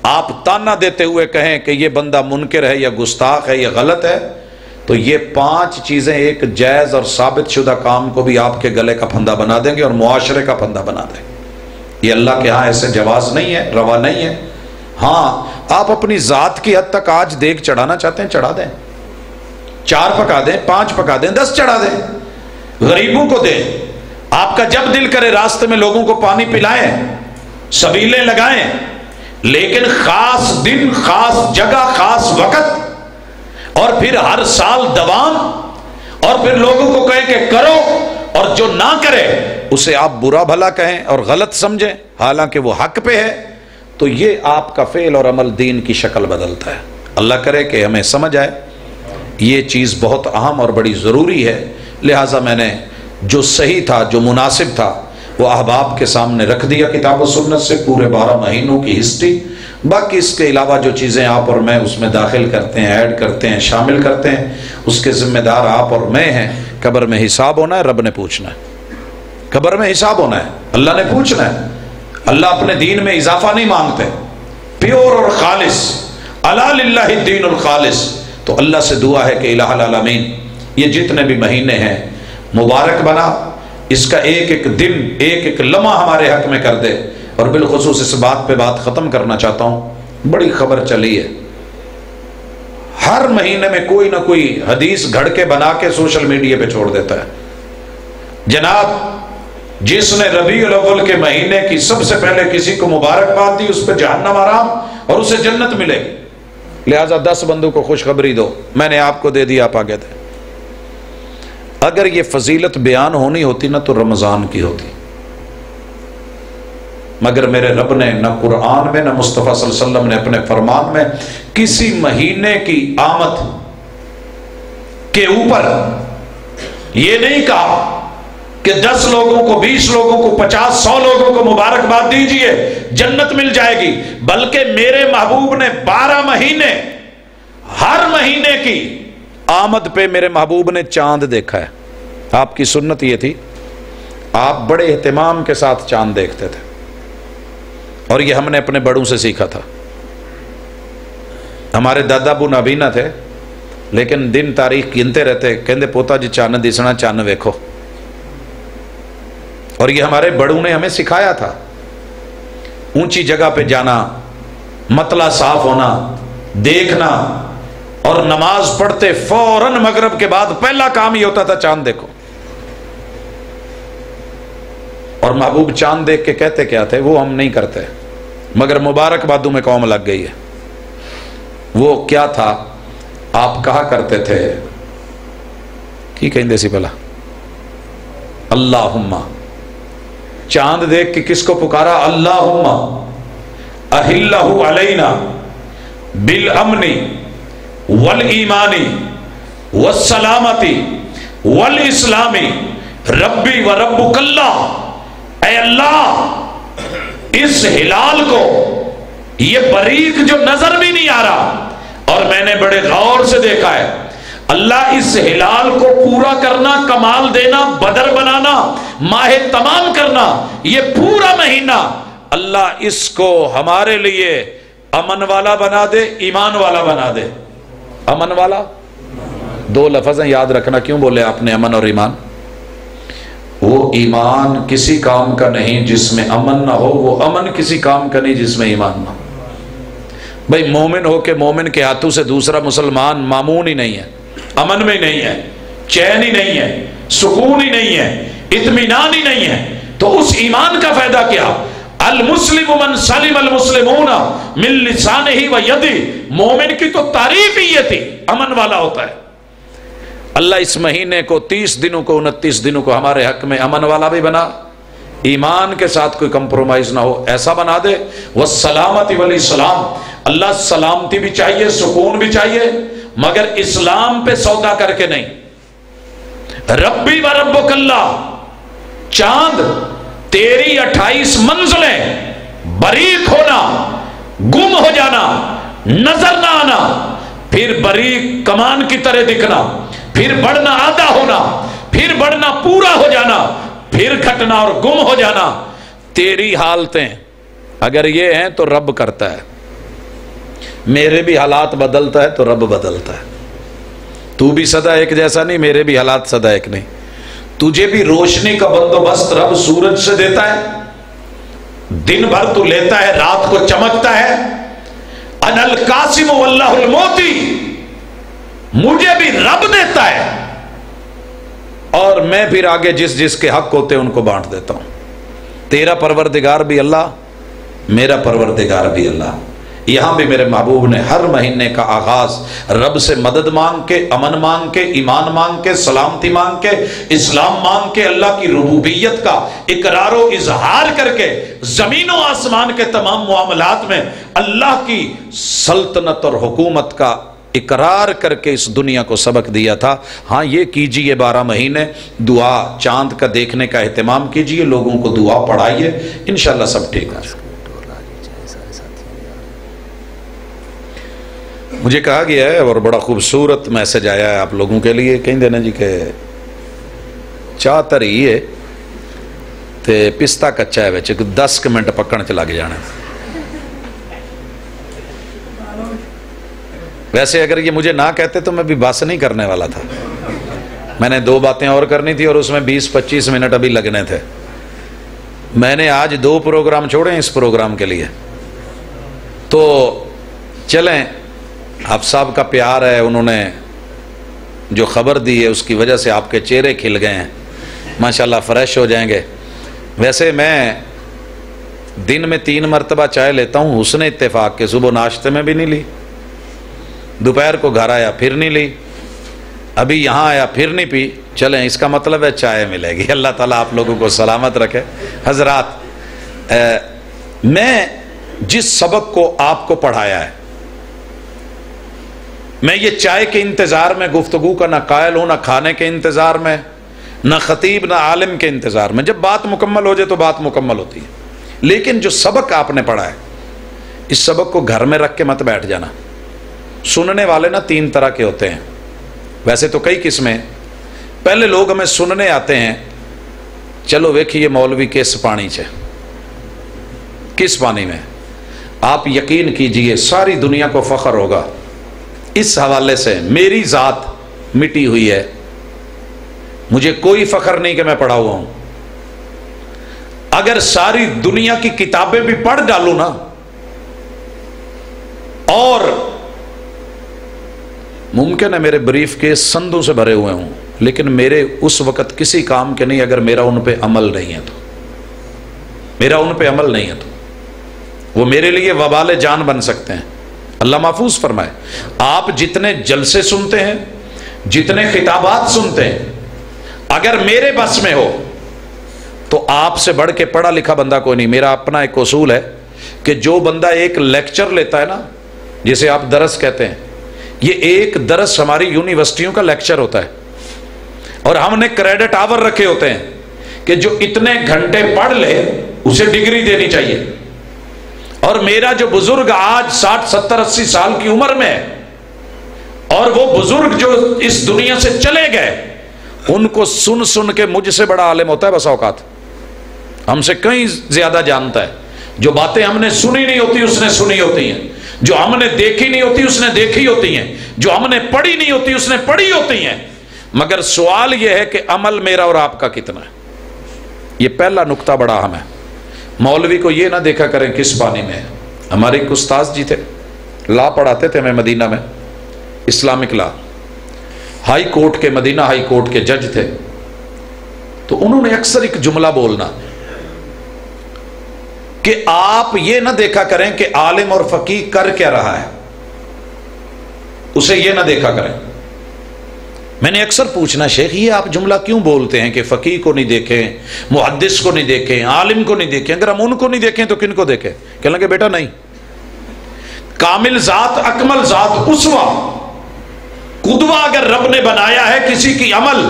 S1: آپ تانا دیتے ہوئے کہیں کہ یہ بندہ منکر ہے یا گستاخ ہے یا غلط ہے، تو یہ 5 چیزیں ایک جائز اور ثابت شدہ کام کو بھی آپ کے گلے کا پھندا بنا دیں گے اور معاشرے کا پھندا بنا دیں گے۔ یہ اللہ کے ہاں ایسے جواز نہیں ہے، روا نہیں ہے۔ ہاں آپ اپنی ذات کی حد تک آج دیگ چڑھانا چاہتے ہیں، چڑھا دیں، 4 پکا دیں، 5 پکا دیں، 10 چڑھا دیں، غریبوں کو دیں، آپ کا جب دل کرے راستے میں لوگوں کو پانی پلائیں، سبیلیں لگائیں، لیکن خاص دن، خاص جگہ، خاص وقت، اور پھر ہر سال دوام، اور پھر لوگوں کو کہیں کہ کرو، اور جو نہ کرے اسے آپ برا بھلا کہیں اور غلط سمجھیں حالانکہ وہ حق پہ ہے، تو یہ آپ کا فعل اور عمل دین کی شکل بدلتا ہے۔ اللہ کرے کہ ہمیں سمجھ آئے، یہ چیز بہت اہم اور بڑی ضروری ہے، لہٰذا میں نے جو صحیح تھا، جو مناسب تھا، وہ احباب کے سامنے رکھ دیا کتاب و سنت سے، پورے 12 مہینوں کی ہسٹری۔ باقی اس کے علاوہ جو چیزیں آپ اور میں اس میں داخل کرتے ہیں، ایڈ کرتے ہیں، شامل کرتے ہیں، اس کے ذمہ دار آپ اور میں ہیں۔ قبر میں حساب ہونا ہے، رب نے پوچھنا ہے، قبر میں حساب ہونا ہے، اللہ نے پوچھنا ہے۔ اللہ اپنے دین میں اضافہ نہیں مانگتے، پیور اور خالص، الا للہ الدین الخالص۔ تو اللہ سے دعا ہے کہ الہ العالمین یہ جتنے بھی مہینے ہیں مبارک بنا، اس کا ایک ایک دن، ایک ایک لمحہ ہمارے حق میں کر دے۔ اور بالخصوص اس بات پہ بات ختم کرنا چاہتا ہوں، بڑی خبر چلی ہے، ہر مہینے میں کوئی نہ کوئی حدیث گھڑ کے بنا کے سوشل میڈیا پہ چھوڑ دیتا ہے۔ جناب جس نے ربیع الاول کے مہینے کی سب سے پہلے کسی کو مبارکباد دی، اس پہ جہنم آرام اور اسے جنت ملے گی، لہٰذا 10 بندوں کو خوشخبری دو، میں نے آپ کو دے دیا، آپ آگے دیں۔ اگر یہ فضیلت بیان ہونی ہوتی نا تو رمضان کی ہوتی، مگر میرے رب نے نہ قرآن میں، نہ مصطفیٰ صلی اللہ علیہ وسلم نے اپنے فرمان میں کسی مہینے کی آمد کے اوپر یہ نہیں کہا کہ 10 لوگوں کو 20 لوگوں کو 50 100 لوگوں کو مبارکباد دیجئے جنت مل جائے گی، بلکہ میرے محبوب نے 12 مہینے ہر مہینے کی آمد پہ میرے محبوب نے چاند دیکھا ہے۔ آپ کی سنت یہ تھی، آپ بڑے اہتمام کے ساتھ چاند دیکھتے تھے، اور یہ ہم نے اپنے بڑوں سے سیکھا تھا۔ ہمارے دادا ابو نابینا تھے، لیکن دن تاریخ گنتے رہتے، کہندے پوتا جی چاند دسنا چاند ویکھو، اور یہ ہمارے بڑوں نے ہمیں سکھایا تھا۔ اونچی جگہ پہ جانا، مطلع صاف ہونا، دیکھنا، اور نماز پڑھتے فوراً مغرب کے بعد پہلا کام یہ ہوتا تھا چاند دیکھو۔ اور محبوب چاند دیکھ کے کہتے کیا تھے وہ ہم نہیں کرتے، مگر مبارکبادوں میں قوم لگ گئی ہے۔ وہ کیا تھا آپ کہا کرتے تھے، کی کہیں سی بلا، اللہم، چاند دیکھ کے کس کو پکارا؟ اللہم احلہ علینا بالامن والایمان والسلامت والاسلام ربی و ربک اللہ۔ اے اللہ، اس ہلال کو، یہ بریق جو نظر بھی نہیں آ رہا اور میں نے بڑے غور سے دیکھا ہے، اللہ اس ہلال کو پورا کرنا، کمال دینا، بدر بنانا، ماہ تمام کرنا، یہ پورا مہینہ اللہ اس کو ہمارے لیے امن والا بنا دے، ایمان والا بنا دے۔ امن والا، 2 لفظ ہیں، یاد رکھنا۔ کیوں بولے آپ نے امن اور ایمان؟ وہ ایمان کسی کام کا نہیں جس میں امن نہ ہو، وہ امن کسی کام کا نہیں جس میں ایمان نہ ہو۔ بھئی مومن ہو کہ مومن کے ہاتھوں سے دوسرا مسلمان مامون ہی نہیں ہے، امن میں نہیں ہے، چین ہی نہیں ہے، سکون ہی نہیں ہے، اطمینان ہی نہیں ہے، تو اس ایمان کا فائدہ کیا؟ المسلم من سلم المسلمون من لسانہ و یدہ، مومن کی تو تعریف ہی یہ تھی، امن والا ہوتا ہے۔ اللہ اس مہینے کو 30 دنوں کو 29 دنوں کو ہمارے حق میں امن والا بھی بنا، ایمان کے ساتھ کوئی کمپرومائز نہ ہو ایسا بنا دے۔ والسلامت والاسلام، اللہ سلامتی بھی چاہیے، سکون بھی چاہیے، مگر اسلام پہ سودا کر کے نہیں۔ ربی و ربک اللہ، چاند تیری 28 منزلیں، بریق ہونا، گم ہو جانا، نظر نہ آنا، پھر بریق کمان کی طرح دکھنا، پھر بڑھنا آدھا ہونا، پھر بڑھنا پورا ہو جانا، پھر گھٹنا اور گم ہو جانا۔ تیری حالتیں اگر یہ ہیں تو رب کرتا ہے، میرے بھی حالات بدلتا ہے تو رب بدلتا ہے۔ تو بھی سدا ایک جیسا نہیں، میرے بھی حالات سدا ایک نہیں۔ تجھے بھی روشنی کا بندوبست رب سورج سے دیتا ہے، دن بھر تو لیتا ہے، رات کو چمکتا ہے۔ انا القاسم واللہ المعطی، مجھے بھی رب دیتا ہے، اور میں پھر آگے جس جس کے حق ہوتے ہیں ان کو بانٹ دیتا ہوں۔ تیرا پروردگار بھی اللہ، میرا پروردگار بھی اللہ۔ یہاں بھی میرے محبوب نے ہر مہینے کا آغاز رب سے مدد مانگ کے، امن مانگ کے، ایمان مانگ کے، سلامتی مانگ کے، اسلام مانگ کے، اللہ کی ربوبیت کا اقرار و اظہار کر کے، زمین و آسمان کے تمام معاملات میں اللہ کی سلطنت اور حکومت کا اقرار کر کے اس دنیا کو سبق دیا تھا۔ ہاں یہ کیجئے 12 مہینے دعا، چاند کا دیکھنے کا اہتمام کیجئے، لوگوں کو دعا پڑھائیے، انشاءاللہ سب ٹھیک ہے۔ مجھے کہا گیا ہے اور بڑا خوبصورت میسج آیا ہے آپ لوگوں کے لیے، کہیں دینا جی کہ چاہ تری ہے تے پستہ کچا ہے بچے 10 منٹ پکڑ چلا کے جانا۔ ویسے اگر یہ مجھے نہ کہتے تو میں بھی بس نہیں کرنے والا تھا، میں نے 2 باتیں اور کرنی تھی اور اس میں 20-25 منٹ ابھی لگنے تھے۔ میں نے آج 2 پروگرام چھوڑے اس پروگرام کے لیے، تو چلیں آپ صاحب کا پیار ہے، انہوں نے جو خبر دی ہے اس کی وجہ سے آپ کے چہرے کھل گئے ہیں، ماشاءاللہ فریش ہو جائیں گے۔ ویسے میں دن میں 3 مرتبہ چائے لیتا ہوں، حسن اتفاق کے، صبح ناشتے میں بھی نہیں لی، دوپہر کو گھر آیا پھر نہیں لی، ابھی یہاں آیا پھر نہیں پی۔ چلیں اس کا مطلب ہے چائے ملے گی۔ اللہ تعالیٰ آپ لوگوں کو سلامت رکھے۔ حضرات، میں جس سبق کو آپ کو پڑھایا ہے، میں یہ چائے کے انتظار میں گفتگو کا نہ قائل ہوں، نہ کھانے کے انتظار میں، نہ خطیب نہ عالم کے انتظار میں. جب بات مکمل ہو جائے تو بات مکمل ہوتی ہے. لیکن جو سبق آپ نے پڑھا ہے اس سبق کو گھر میں رکھ کے مت بیٹھ جانا. سننے والے نا 3 طرح کے ہوتے ہیں، ویسے تو کئی قسمیں. پہلے لوگ ہمیں سننے آتے ہیں، چلو ویکھیے مولوی کس پانی سے، کس پانی میں. آپ یقین کیجئے ساری دنیا کو فخر ہوگا اس حوالے سے. میری ذات مٹی ہوئی ہے، مجھے کوئی فخر نہیں کہ میں پڑھا ہوا ہوں. اگر ساری دنیا کی کتابیں بھی پڑھ ڈالوں نا، اور ممکن ہے میرے بریف کے سندوں سے بھرے ہوئے ہوں، لیکن میرے اس وقت کسی کام کے نہیں اگر میرا ان پہ عمل نہیں ہے تو. میرا ان پہ عمل نہیں ہے تو وہ میرے لیے وبال جان بن سکتے ہیں. اللہ محفوظ فرمائے. آپ جتنے جلسے سنتے ہیں، جتنے خطابات سنتے ہیں، اگر میرے بس میں ہو تو آپ سے بڑھ کے پڑھا لکھا بندہ کوئی نہیں. میرا اپنا ایک اصول ہے کہ جو بندہ ایک لیکچر لیتا ہے نا، جسے آپ درس کہتے ہیں، یہ ایک درس ہماری یونیورسٹیوں کا لیکچر ہوتا ہے، اور ہم نے کریڈٹ آور رکھے ہوتے ہیں کہ جو اتنے گھنٹے پڑھ لے اسے ڈگری دینی چاہیے. اور میرا جو بزرگ آج 60 70 80 سال کی عمر میں ہے، اور وہ بزرگ جو اس دنیا سے چلے گئے، ان کو سن سن کے مجھ سے بڑا عالم ہوتا ہے بس اوقات. ہم سے کہیں زیادہ جانتا ہے. جو باتیں ہم نے سنی نہیں ہوتی اس نے سنی ہوتی ہیں، جو ہم نے دیکھی نہیں ہوتی اس نے دیکھی ہوتی ہیں، جو ہم نے پڑھی نہیں ہوتی اس نے پڑھی ہوتی ہیں. مگر سوال یہ ہے کہ عمل میرا اور آپ کا کتنا ہے. یہ پہلا نقطہ بڑا اہم ہے. مولوی کو یہ نہ دیکھا کریں کس پانی میں ہے. ہمارے ایک استاذ جی تھے، لا پڑھاتے تھے میں مدینہ میں، اسلامک لا، ہائی کورٹ کے، مدینہ ہائی کورٹ کے جج تھے. تو انہوں نے اکثر ایک جملہ بولنا کہ آپ یہ نہ دیکھا کریں کہ عالم اور فقیہ کر کیا رہا ہے، اسے یہ نہ دیکھا کریں. میں نے اکثر پوچھنا، شیخ یہ آپ جملہ کیوں بولتے ہیں کہ فقیہ کو نہیں دیکھیں، محدث کو نہیں دیکھیں، عالم کو نہیں دیکھیں؟ اگر ہم ان کو نہیں دیکھیں تو کن کو دیکھیں؟ کہنے لگے بیٹا نہیں، کامل ذات، اکمل ذات، اسوہ، قدوہ اگر رب نے بنایا ہے کسی کی عمل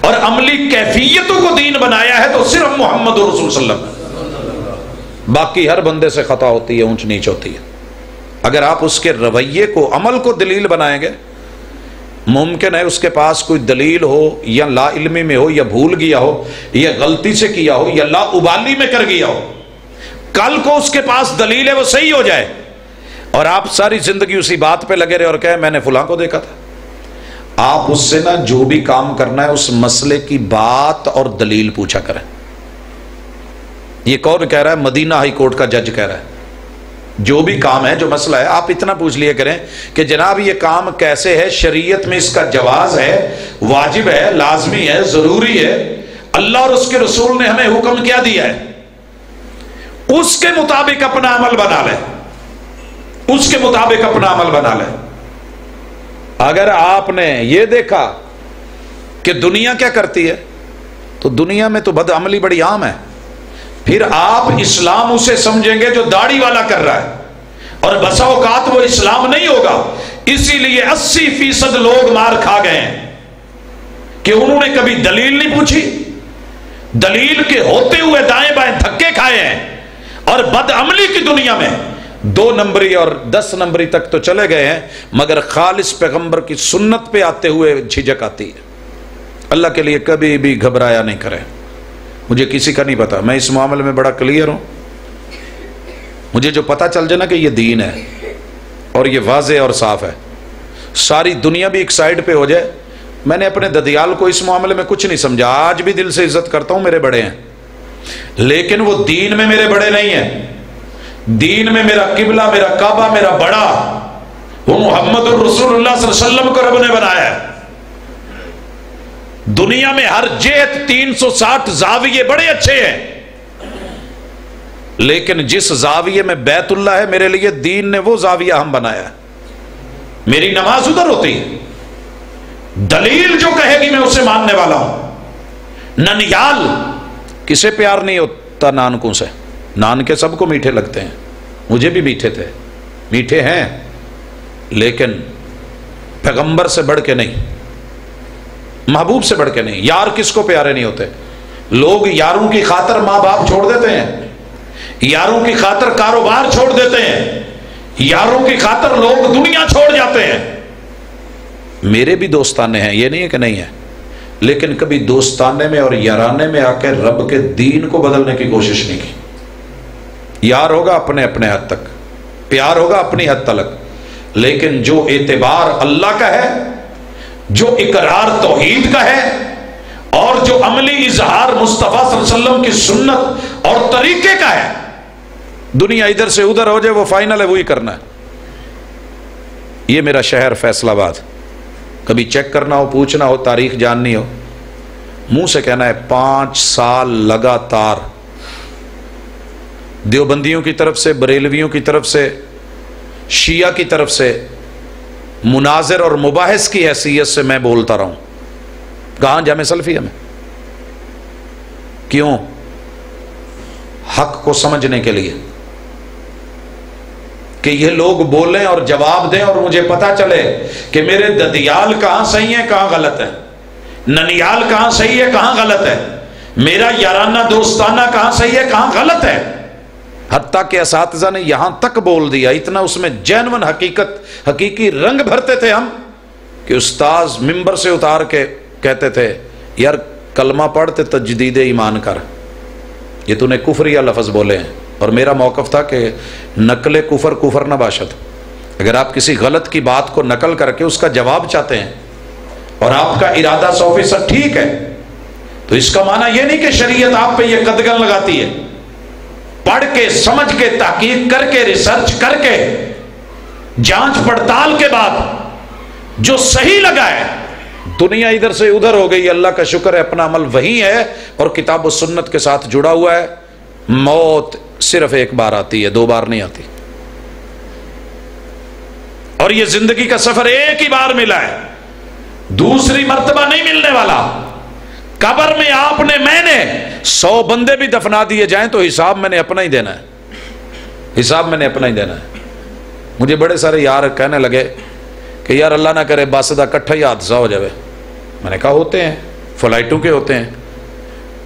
S1: اور عملی کیفیتوں کو دین بنایا ہے تو صرف محمد رسول صلی اللہ علیہ وسلم. باقی ہر بندے سے خطا ہوتی ہے، اونچ نیچ ہوتی ہے. اگر آپ اس کے رویے کو، عمل کو دلیل بنائیں گے، ممکن ہے اس کے پاس کوئی دلیل ہو، یا لا علمی میں ہو، یا بھول گیا ہو، یا غلطی سے کیا ہو، یا لا ابالی میں کر گیا ہو. کل کو اس کے پاس دلیل ہے وہ صحیح ہو جائے، اور آپ ساری زندگی اسی بات پہ لگے رہے اور کہیں میں نے فلاں کو دیکھا تھا. آپ اس سے نا جو بھی کام کرنا ہے اس مسئلے کی بات اور دلیل پوچھا کریں. یہ کون کہہ رہا ہے؟ مدینہ ہائی کورٹ کا جج کہہ رہا ہے. جو بھی کام ہے، جو مسئلہ ہے، آپ اتنا پوچھ لیا کریں کہ جناب یہ کام کیسے ہے، شریعت میں اس کا جواز ہے، واجب ہے، لازمی ہے، ضروری ہے، اللہ اور اس کے رسول نے ہمیں حکم کیا دیا ہے. اس کے مطابق اپنا عمل بنا لیں، اس کے مطابق اپنا عمل بنا لیں. اگر آپ نے یہ دیکھا کہ دنیا کیا کرتی ہے تو دنیا میں تو بد عملی بڑی عام ہے. پھر آپ اسلام اسے سمجھیں گے جو داڑھی والا کر رہا ہے، اور بسا اوقات وہ اسلام نہیں ہوگا. اسی لیے 80% لوگ مار کھا گئے ہیں کہ انہوں نے کبھی دلیل نہیں پوچھی، دلیل کے ہوتے ہوئے دائیں بائیں دھکے کھائے ہیں، اور بد عملی کی دنیا میں 2 نمبری اور 10 نمبری تک تو چلے گئے ہیں، مگر خالص پیغمبر کی سنت پہ آتے ہوئے جھجک آتی ہے. اللہ کے لیے کبھی بھی گھبرایا نہیں کریں. مجھے کسی کا نہیں پتا، میں اس معاملے میں بڑا کلیئر ہوں. مجھے جو پتا چل جائے نا کہ یہ دین ہے اور یہ واضح اور صاف ہے، ساری دنیا بھی ایک سائیڈ پہ ہو جائے. میں نے اپنے ددیال کو اس معاملے میں کچھ نہیں سمجھا، آج بھی دل سے عزت کرتا ہوں، میرے بڑے ہیں، لیکن وہ دین میں میرے بڑے نہیں ہیں. دین میں میرا قبلہ، میرا کعبہ، میرا بڑا وہ محمد الرسول اللہ صلی اللہ علیہ وسلم کو رب نے بنایا ہے. دنیا میں ہر جہت 360 زاویے بڑے اچھے ہیں، لیکن جس زاویے میں بیت اللہ ہے، میرے لیے دین نے وہ زاویہ ہم بنایا ہے. میری نماز ادھر ہوتی ہے، دلیل جو کہے گی میں اسے ماننے والا ہوں. ننیال کسے پیار نہیں ہوتا نانکوں سے؟ نان کے سب کو میٹھے لگتے ہیں، مجھے بھی میٹھے تھے، میٹھے ہیں، لیکن پیغمبر سے بڑھ کے نہیں. محبوب سے بڑھ کے نہیں. یار کس کو پیارے نہیں ہوتے؟ لوگ یاروں کی خاطر ماں باپ چھوڑ دیتے ہیں, یاروں کی خاطر کاروبار چھوڑ دیتے ہیں, یاروں کی خاطر لوگ دنیا چھوڑ جاتے ہیں. میرے بھی دوستانے ہیں, یہ نہیں ہے کہ نہیں ہے, لیکن کبھی دوستانے میں اور یارانے میں آ کے رب کے دین کو بدلنے کی کوشش نہیں کی. یار ہوگا اپنے اپنے حد تک, پیار ہوگا اپنی حد تک, لیکن جو اعتبار اللہ کا ہے, جو اقرار توحید کا ہے, اور جو عملی اظہار مصطفیٰ صلی اللہ علیہ وسلم کی سنت اور طریقے کا ہے, دنیا ادھر سے ادھر ہو جائے وہ فائنل ہے, وہی کرنا ہے. یہ میرا شہر فیصل آباد, کبھی چیک کرنا ہو, پوچھنا ہو, تاریخ جاننی ہو, منہ سے کہنا ہے 5 سال لگاتار دیوبندیوں کی طرف سے, بریلویوں کی طرف سے, شیعہ کی طرف سے مناظر اور مباحث کی حیثیت سے میں بولتا رہا ہوں. کہاں؟ جامع سلفیہ میں. کیوں؟ حق کو سمجھنے کے لیے کہ یہ لوگ بولیں اور جواب دیں اور مجھے پتا چلے کہ میرے ددیال کہاں صحیح ہے, کہاں غلط ہے, ننیال کہاں صحیح ہے, کہاں غلط ہے, میرا یارانہ دوستانہ کہاں صحیح ہے, کہاں غلط ہے. حتیٰ کہ اساتذہ نے یہاں تک بول دیا, اتنا اس میں جینون حقیقی رنگ بھرتے تھے ہم, کہ استاذ ممبر سے اتار کے کہتے تھے یار کلمہ پڑھ تے تجدید ایمان کر, یہ تو نے کفریہ لفظ بولے ہیں. اور میرا موقف تھا کہ نقل کفر نہ باشد. اگر آپ کسی غلط کی بات کو نقل کر کے اس کا جواب چاہتے ہیں اور آپ کا ارادہ 100% ٹھیک ہے, تو اس کا معنی یہ نہیں کہ شریعت آپ پہ یہ قدغن لگاتی ہے. پڑھ کے, سمجھ کے, تحقیق کر کے, ریسرچ کر کے, جانچ پڑتال کے بعد جو صحیح لگا ہے. دنیا ادھر سے ادھر ہو گئی, اللہ کا شکر ہے, اپنا عمل وہی ہے اور کتاب و سنت کے ساتھ جڑا ہوا ہے. موت صرف ایک بار آتی ہے, 2 بار نہیں آتی, اور یہ زندگی کا سفر ایک ہی بار ملا ہے, دوسری مرتبہ نہیں ملنے والا. قبر میں آپ نے, میں نے 100 بندے بھی دفنا دیے جائیں تو حساب میں نے اپنا ہی دینا ہے, حساب میں نے اپنا ہی دینا ہے. مجھے بڑے سارے یار کہنے لگے کہ یار اللہ نہ کرے بس دا کٹھا ہی حادثہ ہو جائے. میں نے کہا ہوتے ہیں, فلائٹوں کے ہوتے ہیں,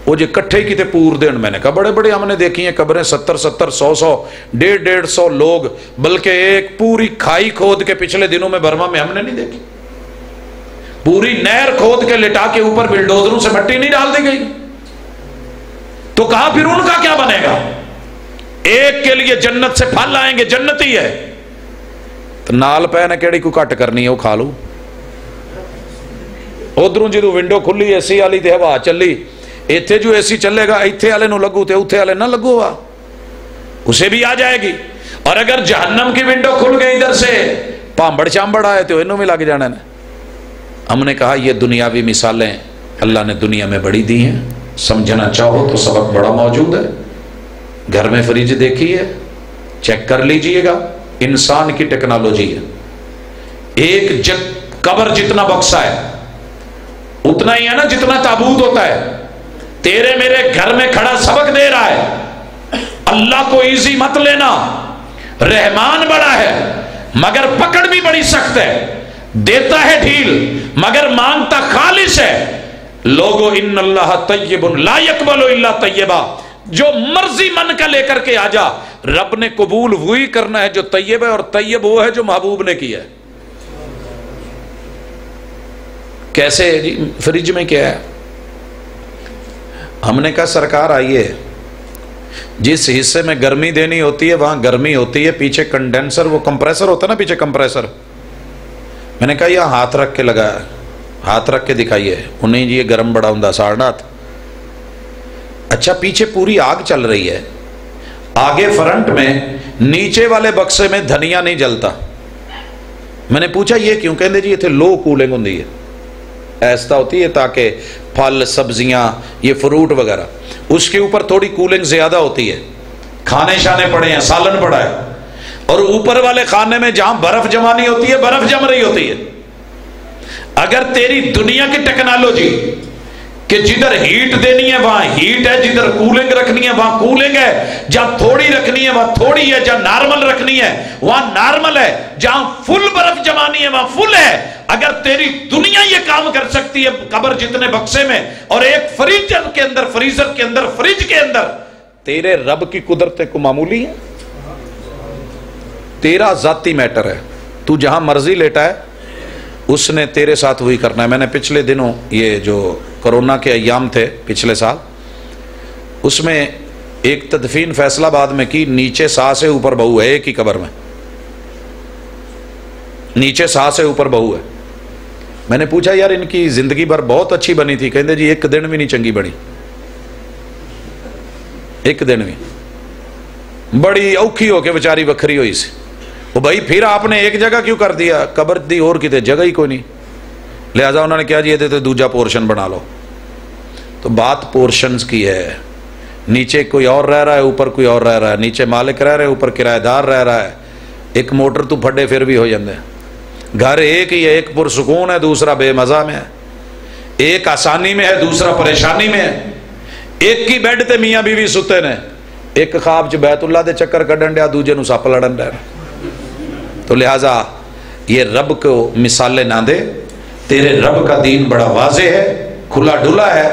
S1: وہ جو کٹھے کی تے پور دین. میں نے کہا بڑے بڑے ہم نے دیکھی ہیں قبریں, 70 100 150 لوگ, بلکہ ایک پوری کھائی کھود کے پچھلے دنوں میں برما میں ہم نے نہیں دیکھی, پوری نہر کھود کے لٹا کے اوپر بلڈوزروں سے مٹی نہیں ڈال دی گئی. تو کہا پھر ان کا کیا بنے گا؟ ایک کے لیے جنت سے پھل آئیں گے, جنتی ہے, تو نال پہ نے کیڑی کو کٹ کرنی ہے, وہ کھا لو. ادھروں جدو ونڈو کھلی اے سی والی تے ہوا چلی, ایتھے جو اے سی چلے گا ایتھے والے نو لگو تے اوتھے والے نہ لگو, ہوا اسے بھی آ جائے گی. اور اگر جہنم کی ونڈو کھل گئی ادھر سے, پامبڑ چامبڑ آئے تو انہوں بھی لگ جانا ہے. ہم نے کہا یہ دنیاوی مثالیں اللہ نے دنیا میں بڑی دی ہیں, سمجھنا چاہو تو سبق بڑا موجود ہے. گھر میں فریج دیکھیے, چیک کر لیجئے گا, انسان کی ٹیکنالوجی ہے. ایک قبر جتنا بکسا ہے اتنا ہی ہے نا جتنا تابوت ہوتا ہے. تیرے میرے گھر میں کھڑا سبق دے رہا ہے. اللہ کو ایزی مت لینا, رحمان بڑا ہے مگر پکڑ بھی بڑی سخت ہے, دیتا ہے ڈھیل مگر مانگتا خالص ہے. لوگو ان اللہ طیب لا یقبل الا طیبا, جو مرضی من کا لے کر کے آ جا, رب نے قبول وہی کرنا ہے جو طیب ہے, اور طیب وہ ہے جو محبوب نے کیا ہے. کیسے جی؟ فریج میں کیا ہے؟ ہم نے کہا سرکار آئیے, جس حصے میں گرمی دینی ہوتی ہے وہاں گرمی ہوتی ہے, پیچھے کنڈینسر, وہ کمپریسر ہوتا ہے نا پیچھے کمپریسر. میں نے کہا یہ ہاتھ رکھ کے لگایا, ہاتھ رکھ کے دکھائیے. انہیں جی یہ گرم بڑا ہوں 8.5. اچھا پیچھے پوری آگ چل رہی ہے, آگے فرنٹ میں نیچے والے بکسے میں دھنیا نہیں جلتا. میں نے پوچھا یہ کیوں؟ کہتے جی یہ لو کولنگ ہوتی ہے, ایسا ہوتی ہے تاکہ پھل سبزیاں یہ فروٹ وغیرہ اس کے اوپر تھوڑی کولنگ زیادہ ہوتی ہے. کھانے شانے پڑے ہیں, سالن پڑا ہے, اور اوپر والے خانے میں جہاں برف جمانی ہوتی ہے برف جم رہی ہوتی ہے. اگر تیری دنیا کی ٹیکنالوجی کہ جدھر ہیٹ دینی ہے وہاں ہیٹ ہے، جدھر کولنگ رکھنی ہے وہاں کولنگ ہے، جہاں تھوڑی رکھنی ہے وہاں تھوڑی ہے، جہاں نارمل رکھنی ہے وہاں نارمل ہے، جہاں فل برف جمانی ہے وہاں فل ہے۔ اگر تیری دنیا یہ کام کر سکتی ہے قبر جتنے بکسے میں اور ایک فریزر کے اندر فریج کے اندر، تیرے رب کی قدرتیں کو معمولی ہے؟ تیرا ذاتی میٹر ہے، تو جہاں مرضی لیٹا ہے اس نے تیرے ساتھ وہی کرنا ہے۔ میں نے پچھلے دنوں یہ جو کرونا کے ایام تھے پچھلے سال، اس میں ایک تدفین فیصل آباد میں کی، نیچے 100 سے اوپر بہو ہے ایک ہی قبر میں، نیچے 100 سے اوپر بہو ہے۔ میں نے پوچھا یار ان کی زندگی بھر بہت اچھی بنی تھی، کہتے جی ایک دن بھی نہیں چنگی بنی، ایک دن بھی، بڑی اوکھی ہو کے بیچاری وکھری ہوئی سی۔ وہ بھائی پھر آپ نے ایک جگہ کیوں کر دیا؟ قبر دی اور کتے جگہ ہی کوئی نہیں، لہذا انہوں نے کیا جی یہ تو دوجا پورشن بنا لو۔ تو بات پورشنز کی ہے، نیچے کوئی اور رہ رہا ہے اوپر کوئی اور رہ رہا ہے، نیچے مالک رہ رہے اوپر کرایہ دار رہ رہا ہے، ایک موٹر تو پھڈے پھر بھی ہو جاندے ہیں، گھر ایک ہی ہے، ایک پرسکون ہے دوسرا بے مزہ میں ہے، ایک آسانی میں ہے دوسرا پریشانی میں ہے، ایک کی بیڈ تے میاں بیوی ستے نے، ایک خواب چ بیت اللہ دے چکر کڈن ڈیا دوجے نو سپ لڑن ڈیا۔ تو لہٰذا یہ رب کو مثالیں نہ دے، تیرے رب کا دین بڑا واضح ہے، کھلا ڈھلا ہے۔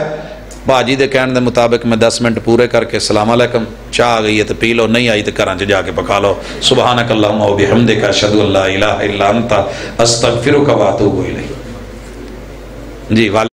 S1: باجی دے کہنے دے مطابق میں 10 منٹ پورے کر کے السلام علیکم، چاہ آ گئی ہے تو پی لو، نہیں آئی تو گھراں چ جا کے پکا لو۔ سبحانک اللہم و بحمدک اشہد ان لا الہ الا انت استغفرک و اتوب الیک۔ جی